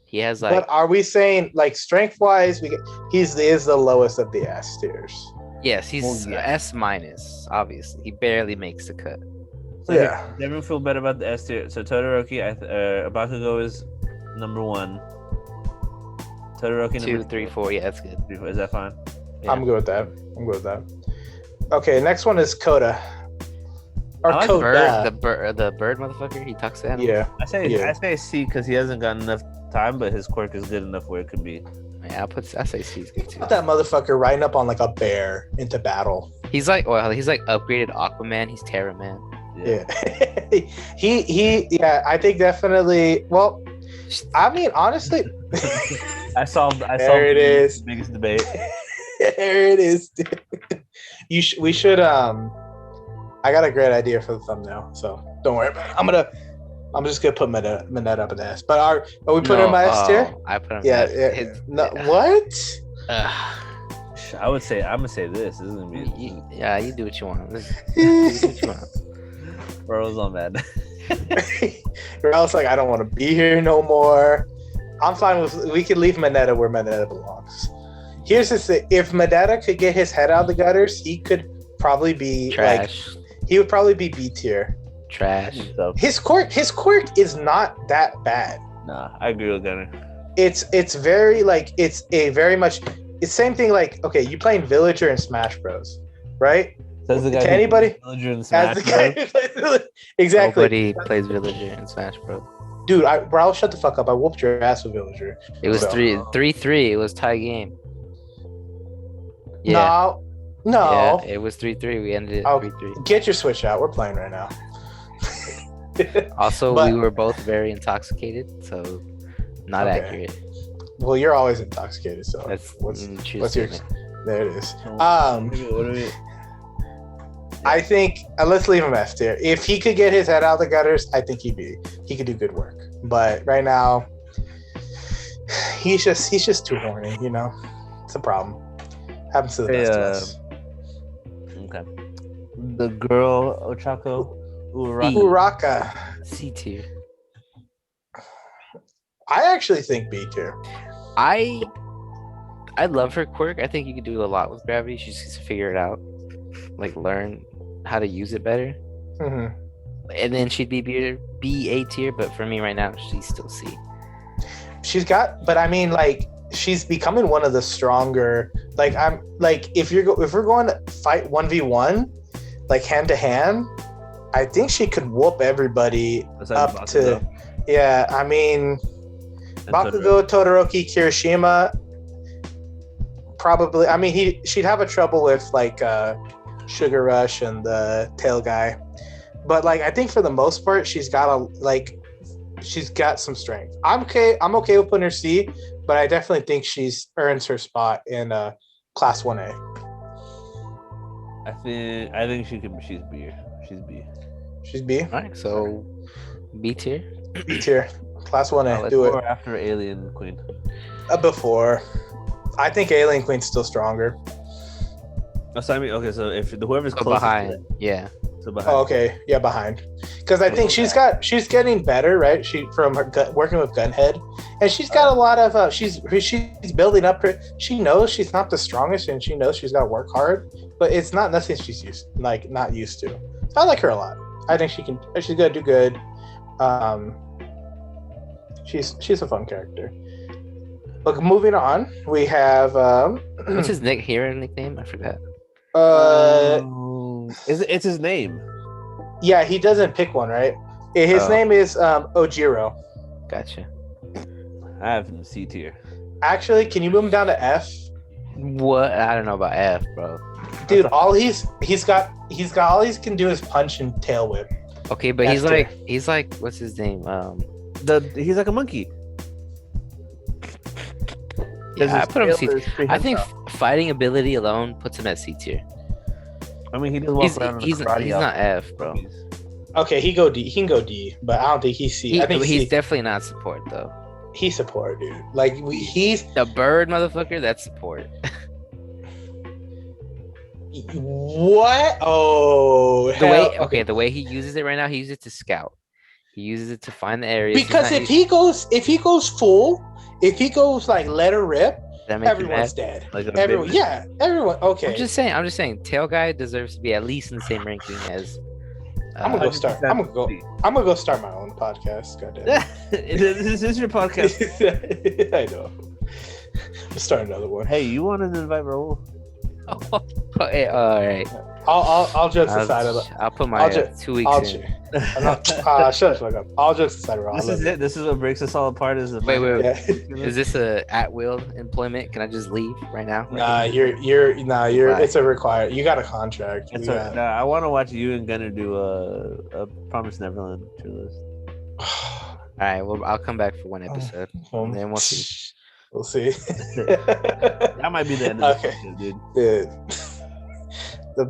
he has like But are we saying like strength wise, he is the lowest of the S tiers? yes, he's Well, yeah. S minus. Obviously, he barely makes the cut. So Yeah. does everyone feel better about the S tier? So Todoroki, Bakugo is number 1. Todoroki Two, number 3, 4. Yeah, that's good. 3. Is that fine? Yeah. I'm good with that. Okay, next one is Coda. Or I like Coda. The bird motherfucker. He talks to animals. Yeah. I Yeah. say C because he hasn't got enough time, but his quirk is good enough where it could be. Yeah, I say C's good too. Put that motherfucker riding up on like a bear into battle. He's like upgraded Aquaman. He's Terra Man. Yeah. Yeah, I think definitely. Well, I mean, honestly, I solved There it the is. biggest debate. there it is. We should. I got a great idea for the thumbnail, so don't worry about it. I'm just gonna put Minette up in the S. But are we putting him in my S tier? I put him. Yeah. No, what? I'm gonna say this. This is gonna be Yeah, you do what you want. You do what you want. Bro's on that. Or else like I don't want to be here no more. I'm fine with. We can leave Mineta where Mineta belongs. Here's the thing: if Mineta could get his head out of the gutters, he could probably be Trash. he would probably be B tier. Trash. So, His quirk is not that bad. nah, I agree with Gunner. It's very it's a very much it's same thing okay, you playing Villager in Smash Bros, right? Says the guy To who anybody- plays Villager in As Smash the guy Bros. who plays Villager. Exactly. Nobody plays Villager in Smash Bros. Dude, bro, shut the fuck up. I whooped your ass with Villager. It was So- 3-3. It was tie game. Yeah. No. Yeah, it was 3-3. We ended it Oh. 3-3. Get your Switch out. We're playing right now. Also, But- we were both very intoxicated, so not Okay. accurate. Well, you're always intoxicated, so That's what's true what's your statement. there it is. What do we? I think let's leave him F tier. If he could get his head out of the gutters, I think he could do good work. But right now, he's just too horny. You know, it's a problem. Happens to the best of us. Okay. The girl Ochako Uraka. Uraka. C tier. I actually think B tier. I love her quirk. I think you could do a lot with gravity. She just needs to figure it out, like learn how to use it better, hmm and then she'd be A tier. But for me right now, she's still C. But I mean, she's becoming one of the stronger. If we're going to fight 1v1, hand to hand, I think she could whoop everybody Besides up Bakugo to. Yeah, I mean, and Bakugo, Todoroki, Kirishima. Probably. I mean, she'd have a trouble with Sugar Rush and the tail guy, but I think for the most part, she's got some strength. I'm okay with putting her C, but I definitely think she's earns her spot in class 1A. I think she's B. She's B. She's B. All right, so B tier. B tier. Class 1A. Do Or it. after Alien Queen. Before. I think Alien Queen's still stronger. Oh, so I mean, okay, so if whoever's So closest to behind, it, yeah. so behind. Oh, okay. Yeah, behind. Because I think she's getting better, right? From her working with Gunhead, and she's got a lot of she's building up her. She knows she's not the strongest, and she knows she's got to work hard, but it's not nothing she's not used to. So I like her a lot. I think she's gonna do good. She's a fun character. Look, moving on, we have What's his hero nickname? I forgot. It's his name. yeah, he doesn't pick one, right? His Oh. name is Ojiro. Gotcha. I have him C tier. Actually, can you move him down to F? What? I don't know about F, bro. Dude, all he's got all he can do is punch and tail whip. Okay, but F tier. he's like what's his name? He's like a monkey. Yeah, I put him C. His tail I is think prehensile. fighting ability alone puts him at C tier. I mean, he does walk He's around in a he's karate not outfit. F, bro. Okay, he can go D, but I don't think he's C. I think He's C. definitely not support though. He's support, dude. He's The bird motherfucker, that's support. what? Oh, The way he uses it right now, he uses it to scout. He uses it to find the areas. Because if he goes full, if he goes let her rip, that makes him everyone's F. dead. Like a Everyone, baby. yeah, everyone. Okay, I'm just saying, Tail Guy deserves to be at least in the same ranking as. I'm gonna go start. I'm gonna go start my own podcast. Goddamn. This is your podcast. I know. Let's start another one. Hey, you wanted to invite Raul? Hey, all right. I'll jokes aside. I'll put my I'll ju- 2 weeks I'll in. shut the fuck up. All jokes aside, Ron. This is it. This is what breaks us all apart. Is the Wait. Yeah. Is this a at will employment? Can I just leave right now? Nah, you're. Why? It's a required. You got a contract. It's We all right. No, I want to watch you and Gunner do a Promise Neverland tier list. All right. Well, I'll come back for one episode. And then we'll see. We'll see. That might be the end of Okay. the episode, dude. Dude.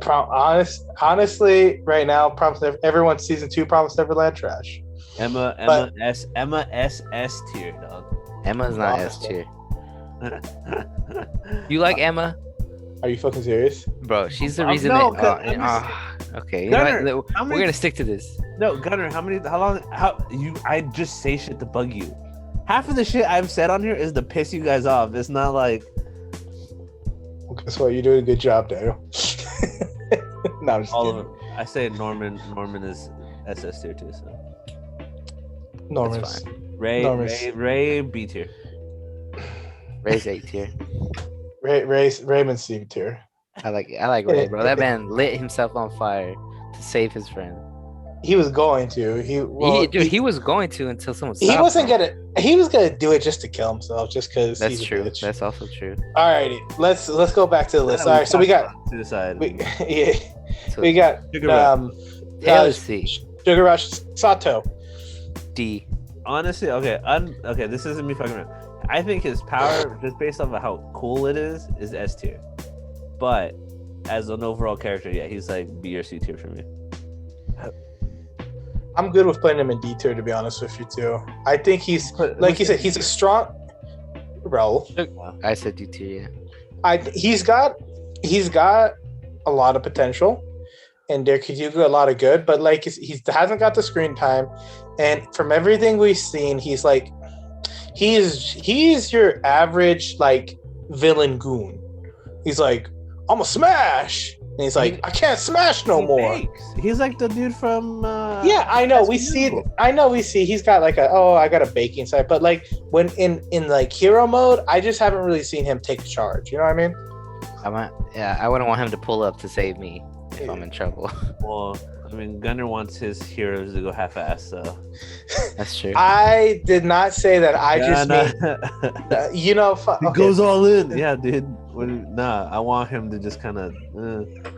Honestly, right now, everyone's season 2 Promise Neverland trash. Emma But- S tier, dog. Emma's not S tier. You like Emma? Are you fucking serious? Bro, she's the Oh, reason no, that. 'cause I'm Okay, you Gunner, know what? how We're many- gonna stick to this. No, Gunner, how long? I just say shit to bug you. half of the shit I've said on here is to piss you guys off. It's not like. Well, guess what? You're doing a good job, Daniel. No, I'm just All kidding. of it. I say Norman. Norman is SS tier too. So Norman's. Ray B tier. Ray's A tier. Raymond C tier. I like Ray, bro. That man lit himself on fire to save his friend. He was going to. He was going to until someone stopped he wasn't him. gonna. He was gonna do it just to kill himself, just because. That's he's true. A bitch. That's also true. Alrighty, let's go back to the list. All right, so we got to the side. we got Sugar Rush. Let's see. Sugar Rush Sato. D. Honestly, okay, okay. This isn't me fucking around. I think his power, just based off of how cool it is S tier. But as an overall character, yeah, he's like B or C tier for me. I'm good with putting him in D tier, to be honest with you too. I think he's like you said, he's a strong. Bro, I said D tier. Yeah. He's got a lot of potential, and there could do a lot of good. But like he hasn't got the screen time, and from everything we've seen, he's like he's your average like villain goon. He's like, I'm a smash. And he's like, I can't smash no more. Bakes. He's like the dude from. Yeah, I know. We see. He's got like I got a baking side. But like when in like hero mode, I just haven't really seen him take charge. You know what I mean? I wouldn't want him to pull up to save me if I'm in trouble. Well, I mean, Gunner wants his heroes to go half-ass, so. That's true. I did not say that. I just mean, He goes all in. Yeah, dude. I want him to just kind of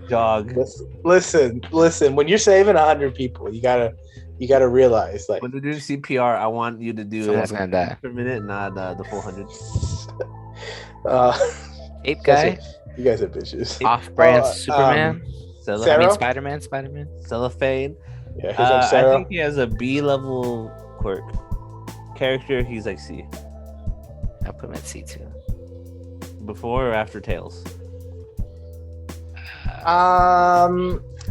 jog. Listen. When you're saving 100 people, you gotta realize, like, when they're doing CPR, I want you to do someone's gonna die per minute, not the full 100. Ape guy. You guys are bitches. Off-brand Superman. Spider-Man. Cellophane. Yeah, I think he has a B level quirk. Character, he's like C. I'll put him at C too. Before or after Tails?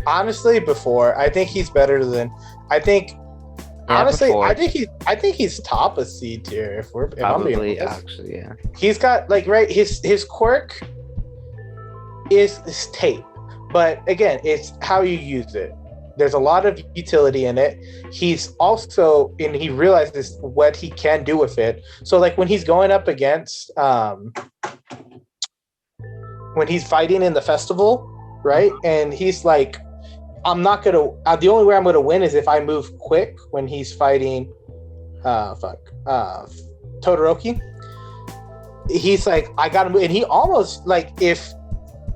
Honestly, before. I think he's better than. Honestly, before. I think he's top of C tier. If I'm being Probably, honest. actually, yeah. He's got like his quirk is tape, but again, it's how you use it. There's a lot of utility in it. He's also, and he realizes what he can do with it. So like when he's going up against, when he's fighting in the festival, right? And he's like, I'm not gonna. The only way I'm gonna win is if I move quick when he's fighting. Todoroki. He's like, I gotta move, and he almost like if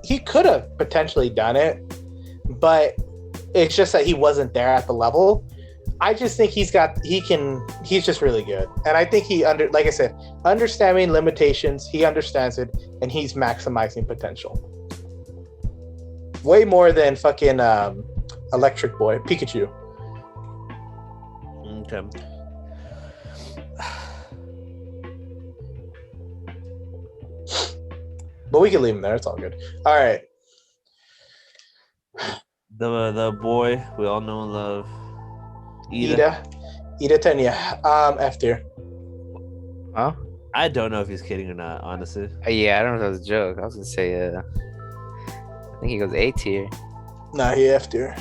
he could have potentially done it, but it's just that he wasn't there at the level. I just think he's just really good, and I think like I said, understanding limitations, he understands it, and he's maximizing potential. Way more than fucking Electric Boy Pikachu. Okay. But we can leave him there. It's all good. All right. The boy we all know and love. Ida Tenya. F tier. Huh? I don't know if he's kidding or not, honestly. Yeah, I don't know if that was a joke. I was gonna say, I think he goes A tier. Nah, he F tier.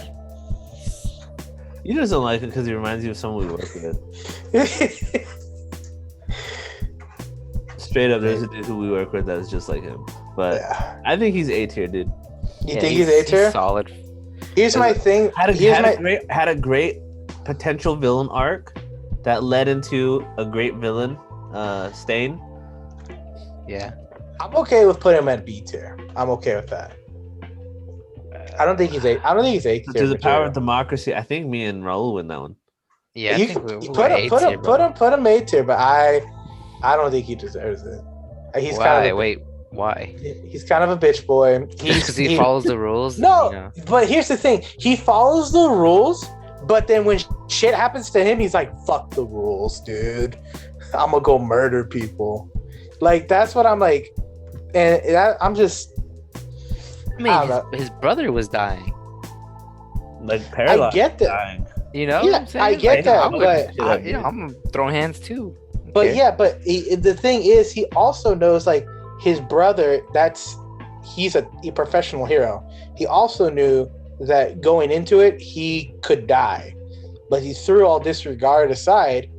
You just don't like it because he reminds you of someone we work with. Straight up, there's a dude who we work with that is just like him. But Yeah. I think he's A tier, dude. You think he's A tier? Solid. Here's my thing. Had a great potential villain arc that led into a great villain, Stain. Yeah. I'm okay with putting him at B tier. I'm okay with that. I don't think he's A tier. To the for power sure. of democracy, I think me and Raul win that one. Yeah, I You think can- we're put A tier, bro. him A tier, but I don't think he deserves it. He's Why? kind of Why? He's kind of a bitch boy. Because he follows the rules. No, and, you know. but here's the thing. He follows the rules, but then when shit happens to him, he's like, fuck the rules, dude. I'm gonna go murder people. Like, that's what I'm like. And I'm just... I I don't mean, his brother was dying. Like paralyzed. I get that. Dying. You know? Yeah, what I'm saying? I get that, I'm but... I'm throwing hands too. But Okay. yeah, but the thing is, he also knows like his brother. He's a professional hero. He also knew that going into it, he could die, but he threw all disregard aside,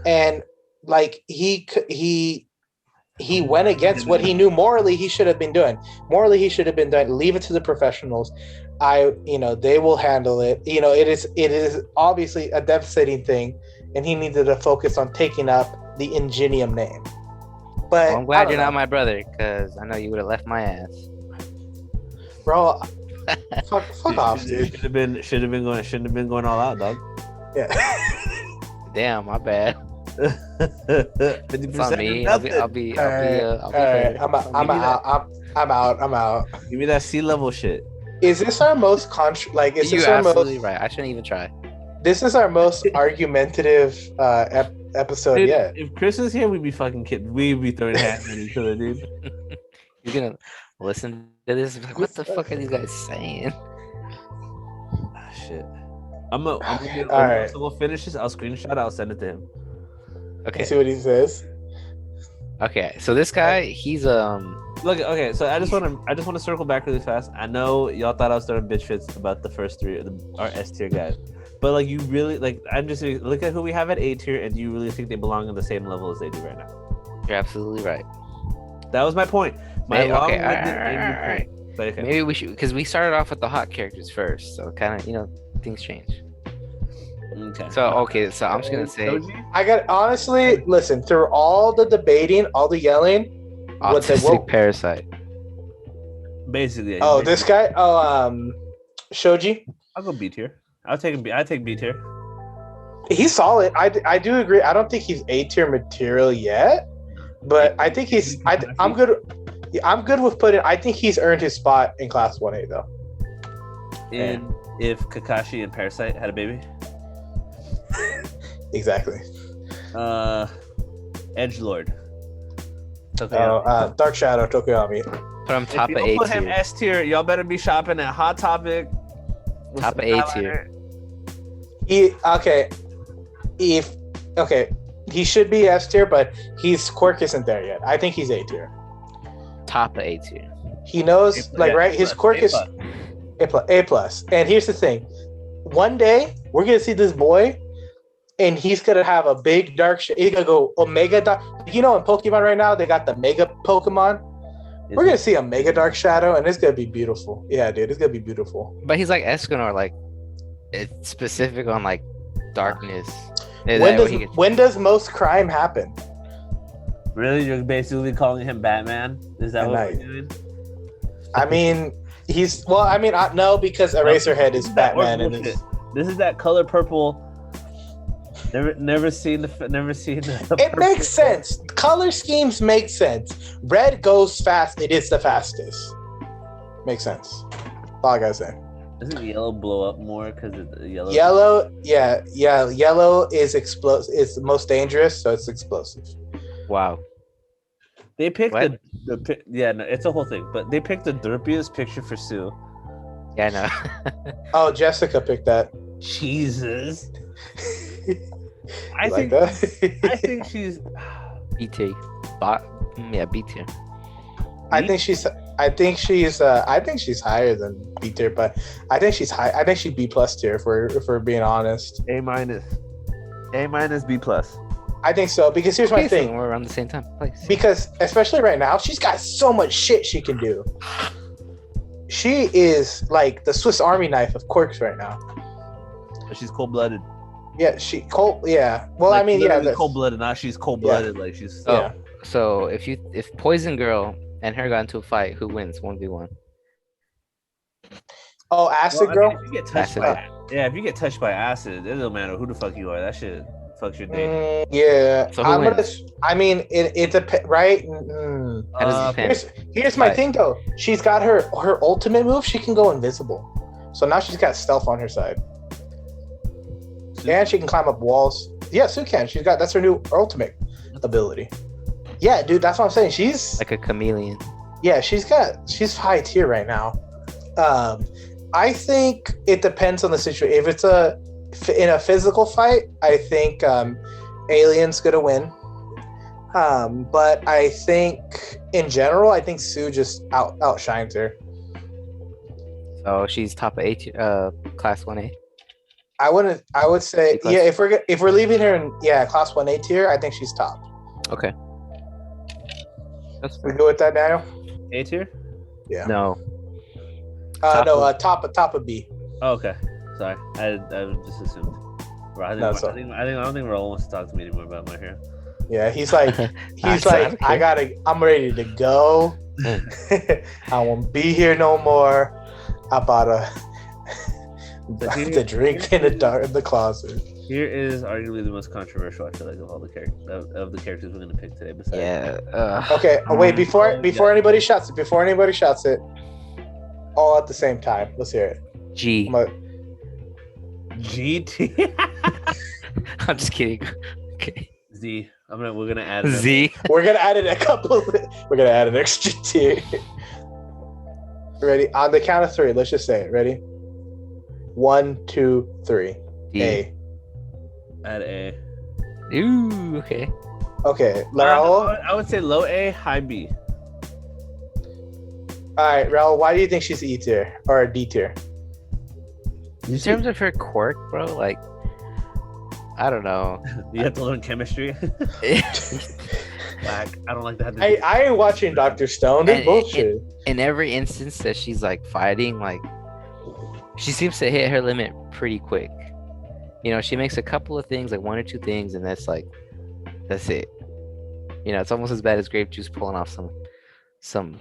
and like he went against what he knew morally he should have been doing. Morally, he should have been doing. Leave it to the professionals. They will handle it. It is obviously a devastating thing, and he needed to focus on taking up the Ingenium name. But Well, I'm glad you're not my brother, because I know you would have left my ass. bro. Fuck off, dude. Shouldn't have been going all out, dog. Yeah. Damn, my bad. 50% It's on me. nothing. I'll be All right. better. I'm out. Give me that sea level shit. Is this our most is You're this our absolutely most right. I shouldn't even try. this is our most argumentative episode Dude, yet. if Chris was here, we'd be fucking kidding. We'd be throwing hands at each other, dude. You're gonna listen to this. Like, what the fuck are these guys saying? Ah, shit. I'm gonna All right. So we'll finish this. I'll screenshot. I'll send it to him. Okay. Let's see what he says. Okay. So this guy, he's Look, okay. So I just want to circle back really fast. I know y'all thought I was throwing bitch fits about the first three, our S tier guys, but like you really like. I'm just look at who we have at A tier, and you really think they belong on the same level as they do right now. You're absolutely right. That was my point. My Okay, long-winded all right. point. But okay. Maybe we should, because we started off with the hot characters first, so kind of things change. Okay. So so I'm just gonna say I got honestly listen through all the debating, all the yelling. autistic parasite. Basically. Oh, this guy. Oh, Shoji. I'll go B tier. I take B tier. He's solid. I do agree. I don't think he's A tier material yet, but I think he's. I'm good. Yeah, I'm good with putting. I think he's earned his spot in Class 1A though. And if Kakashi and Parasite had a baby, Exactly. Edgelord. Dark Shadow Tokoyami. Put him top If of you A put him tier. S tier, y'all better be shopping at Hot Topic. with Top some of A eyeliner. tier. He should be S tier, but Quirk isn't there yet. I think he's A tier. Top of A tier. He knows, his Quirk is A+. A plus. And here's the thing: one day we're gonna see this boy, and he's gonna have a big dark. He's gonna go Omega Dark. In Pokemon right now they got the Mega Pokemon. We're gonna see a Mega Dark Shadow, and it's gonna be beautiful. Yeah, dude, it's gonna be beautiful. But he's like Escanor, like it's specific on like darkness. When does most crime happen? Really, you're basically calling him Batman? Is that At what night. we're doing? I mean, no, because Eraserhead is Batman, and it's, This is that color purple. Never seen the. it purple. makes sense. Color schemes make sense. Red goes fast. It is the fastest. Makes sense. That's all I gotta say. Doesn't yellow blow up more because the yellow? Yellow is explosive. It's the most dangerous, so it's explosive. Wow. They picked What? it's a whole thing, but they picked the derpiest picture for Sue. Yeah, I know. Oh, Jessica picked that. Jesus. I You like think that? I think she's. B tier. B tier. I think she's higher than B tier, but I think she's high. I think she's B plus tier if we're being honest. A minus, B plus. I think so because here's my Okay, so thing. we're around the same time place. Because especially right now, she's got so much shit she can do. She is like the Swiss Army knife of Quirks right now. She's cold blooded. Yeah, Yeah. Well, I mean, yeah. cold blooded. Not she's cold blooded. Like she's. Oh, Yeah. so if Poison Girl and her got into a fight, who wins? 1v1. Oh, Acid Girl. If you get touched if you get touched by acid, it doesn't matter who the fuck you are. That shit fucks your day. Yeah. So who wins? I mean, it depends, right? How does it depend? Here's my thing though. She's got her ultimate move. She can go invisible. So now she's got stealth on her side, and she can climb up walls. Yeah, Sue can. That's her new ultimate ability. Yeah, dude, that's what I'm saying. She's Like a chameleon. yeah, she's high tier right now. I think it depends on the situation. If it's in a physical fight, I think Alien's gonna win. But I think in general, I think Sue just outshines her. So she's top of A tier, class 1A. I would say Class- yeah. If we're leaving her in class 1A tier, I think she's top. Okay. That's We go with that, Daniel. A tier? Yeah. No. Top of B. Oh, okay. Sorry, I just assumed. Bro, I don't think Raul wants to talk to me anymore about my hair. Yeah, he's like I'm ready to go. I won't be here no more. I bought the drink in the closet. Here is arguably the most controversial, I feel like, of all the characters we're gonna pick today. Besides, Okay. Wait, before anybody shouts it, all at the same time. Let's hear it. G. GT. I'm just kidding. Okay. Z. We're gonna add Z. We're gonna add it we're gonna add an extra tier. Ready? On the count of three, let's just say it. Ready? 1, 2, 3. D. A. Add A. Ooh, okay. Okay, Raul. I would say low A, high B. All right, Raul. Why do you think she's E tier or D tier? In terms of her quirk, bro, like, I don't know. You have to learn chemistry. Like, I don't like that. I ain't watching Dr. Stone. This bullshit. In every instance that she's like fighting, like, she seems to hit her limit pretty quick. You know, she makes a couple of things, like 1 or 2 things, and that's it. You know, it's almost as bad as grape juice pulling off some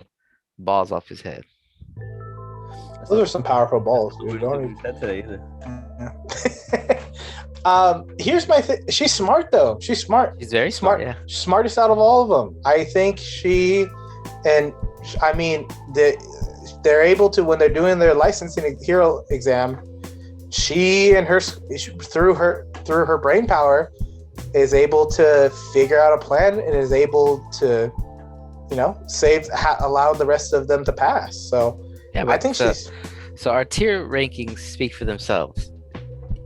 balls off his head. Those are some powerful balls, dude. Don't even said today either. Here's my thing. She's smart though. She's smart. She's very smart. Yeah. Smartest out of all of them. I think they're able to, when they're doing their licensing hero exam, she and her through her brain power is able to figure out a plan and is able to, you know, allow the rest of them to pass. So yeah, I think so our tier rankings speak for themselves.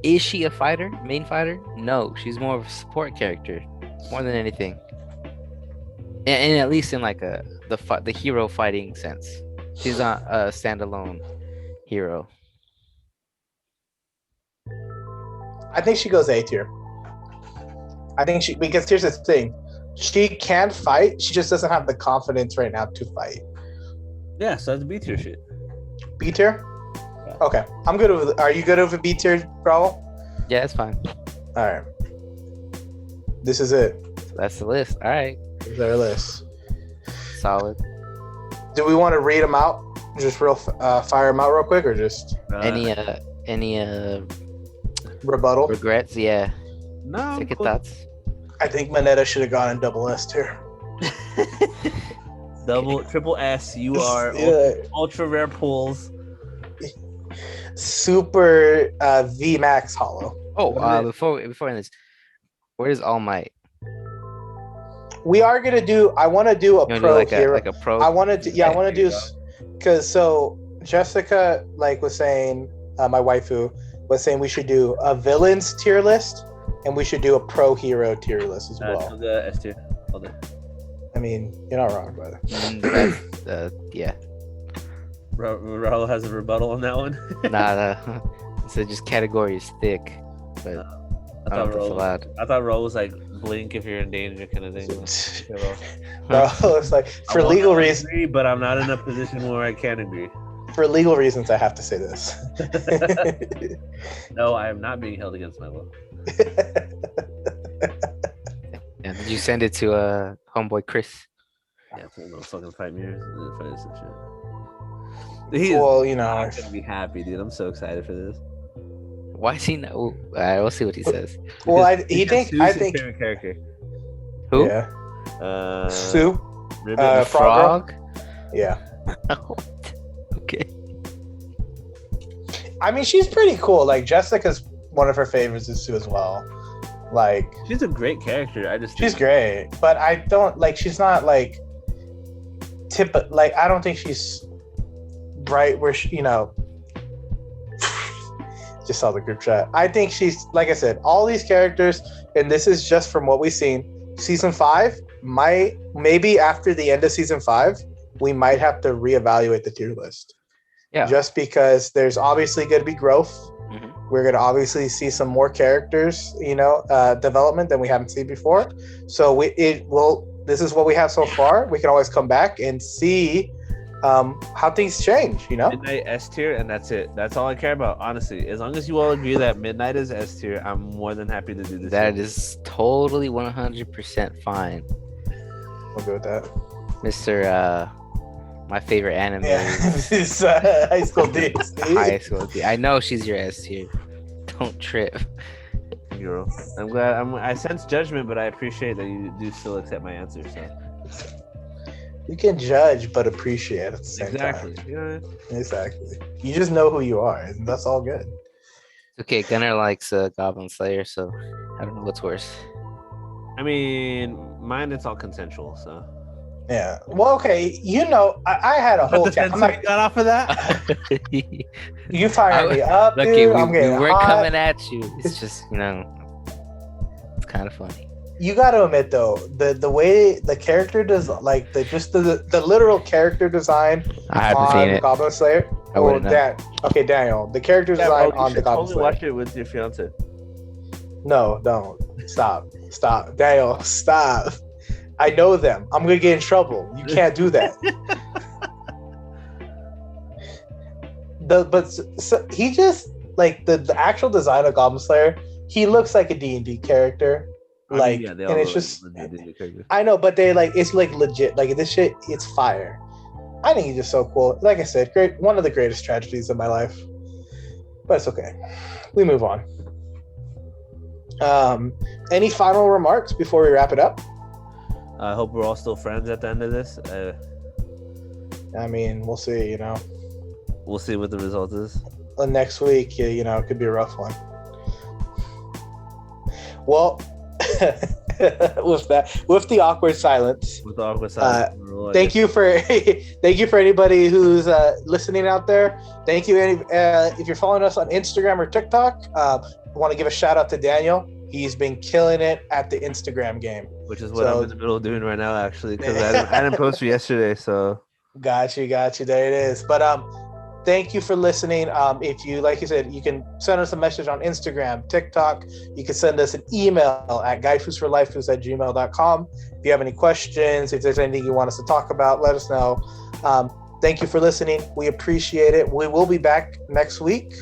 Is she a fighter, main fighter? No, she's more of a support character, more than anything. And at least in like the hero fighting sense, she's not a standalone hero. I think she goes A tier. I think because here's the thing, she can fight. She just doesn't have the confidence right now to fight. Yeah, so that's B tier shit. B tier. Okay, I'm good with. Are you good with B tier, Raul? Yeah, it's fine. All right. This is it. So that's the list. All right. This is our list. Solid. Do we want to read them out? Just fire them out real quick, or just any rebuttal? Regrets? Yeah. No. Second thoughts. I think Mineta should have gone in double S tier. Triple S. You are ultra rare pulls. Super V Max hollow. Oh, before this, where's All Might? We are gonna do. I want to do a pro hero. Like a pro. I want to. Yeah, I want to do because Jessica was saying, my waifu was saying we should do a villains tier list and we should do a pro hero tier list as well. The S tier. Hold it. I mean, you're not wrong, brother. Yeah. Raul has a rebuttal on that one. Nah. So just category is thick, but I thought Raul was like blink if you're in danger kind of thing. No, it's like for legal reasons. But I'm not in a position where I can agree. For legal reasons, I have to say this. No, I am not being held against my will. Yeah, did you send it to homeboy Chris? Yeah, for those fucking fight mirrors and shit. Well, you know, I'm gonna be happy, dude. I'm so excited for this. Why is he not? All right, we'll see what he says. Well, I think favorite character. Who? Yeah. Sue. Frog. Yeah. Okay. I mean, she's pretty cool. Like Jessica's one of her favorites is Sue as well. Like she's a great character. She's great, but I don't like. She's not like I don't think she's right where she, just saw the group chat. I think she's, like I said, all these characters, and this is just from what we've seen. Season 5, maybe after the end of season 5, we might have to reevaluate the tier list. Yeah. Just because there's obviously going to be growth. Mhm. We're going to obviously see some more characters, development than we haven't seen before. So this is what we have so far. We can always come back and see how things change, Midnight S tier, and that's it. That's all I care about, honestly. As long as you all agree that Midnight is S tier, I'm more than happy to do this. That is totally 100% fine. We'll go with that. Mr. My favorite anime is It's High School DxD. High School D. I know she's your S tier. Don't trip. Girl. I'm glad. I sense judgment, but I appreciate that you do still accept my answer. So You can judge but appreciate at the same exactly. time. You know what I mean? Exactly. You just know who you are, and that's all good. Okay, Gunnar likes Goblin Slayer, so I don't know what's worse. Mm-hmm. I mean, mine it's all consensual. So Yeah. Well, okay. I had a whole the chat. we got off of that. You fired me up, dude. Okay, I'm getting we're hot. coming at you. It's just it's kind of funny. You got to admit though, the way the character does, like the literal character design I haven't seen on it. Goblin Slayer. I wouldn't know. Okay, Daniel. The character design on the Goblin totally Slayer. watch it with your fiance. No, don't. Stop. Daniel, stop. I know them. I'm gonna get in trouble. You can't do that. He just like the actual design of Goblin Slayer. He looks like a D&D character. Like, they and all it's look just. like D&D characters. I know, but it's like legit. Like this shit, it's fire. I think he's just so cool. Like I said, great. One of the greatest tragedies of my life. But it's okay. We move on. Any final remarks before we wrap it up? I hope we're all still friends at the end of this. I mean, we'll see. We'll see what the result is. Next week, it could be a rough one. Well, with the awkward silence. With the awkward silence. Thank you for anybody who's listening out there. Thank you. If you're following us on Instagram or TikTok, I want to give a shout out to Daniel. He's been killing it at the Instagram game. Which is what I'm in the middle of doing right now, actually, because I didn't post for yesterday. So got you. There it is. But thank you for listening. If you, like you said, you can send us a message on Instagram, TikTok. You can send us an email at gaifusforlaifus@gmail.com. If you have any questions, if there's anything you want us to talk about, let us know. Thank you for listening. We appreciate it. We will be back next week.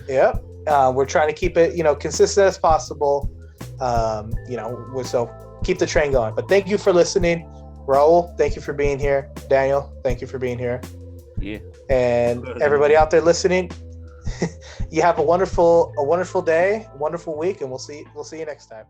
Yep. We're trying to keep it, consistent as possible. So keep the train going. But thank you for listening. Raul, thank you for being here. Daniel, thank you for being here. Yeah. And everybody out there listening, you have a wonderful day, wonderful week, and we'll see you next time.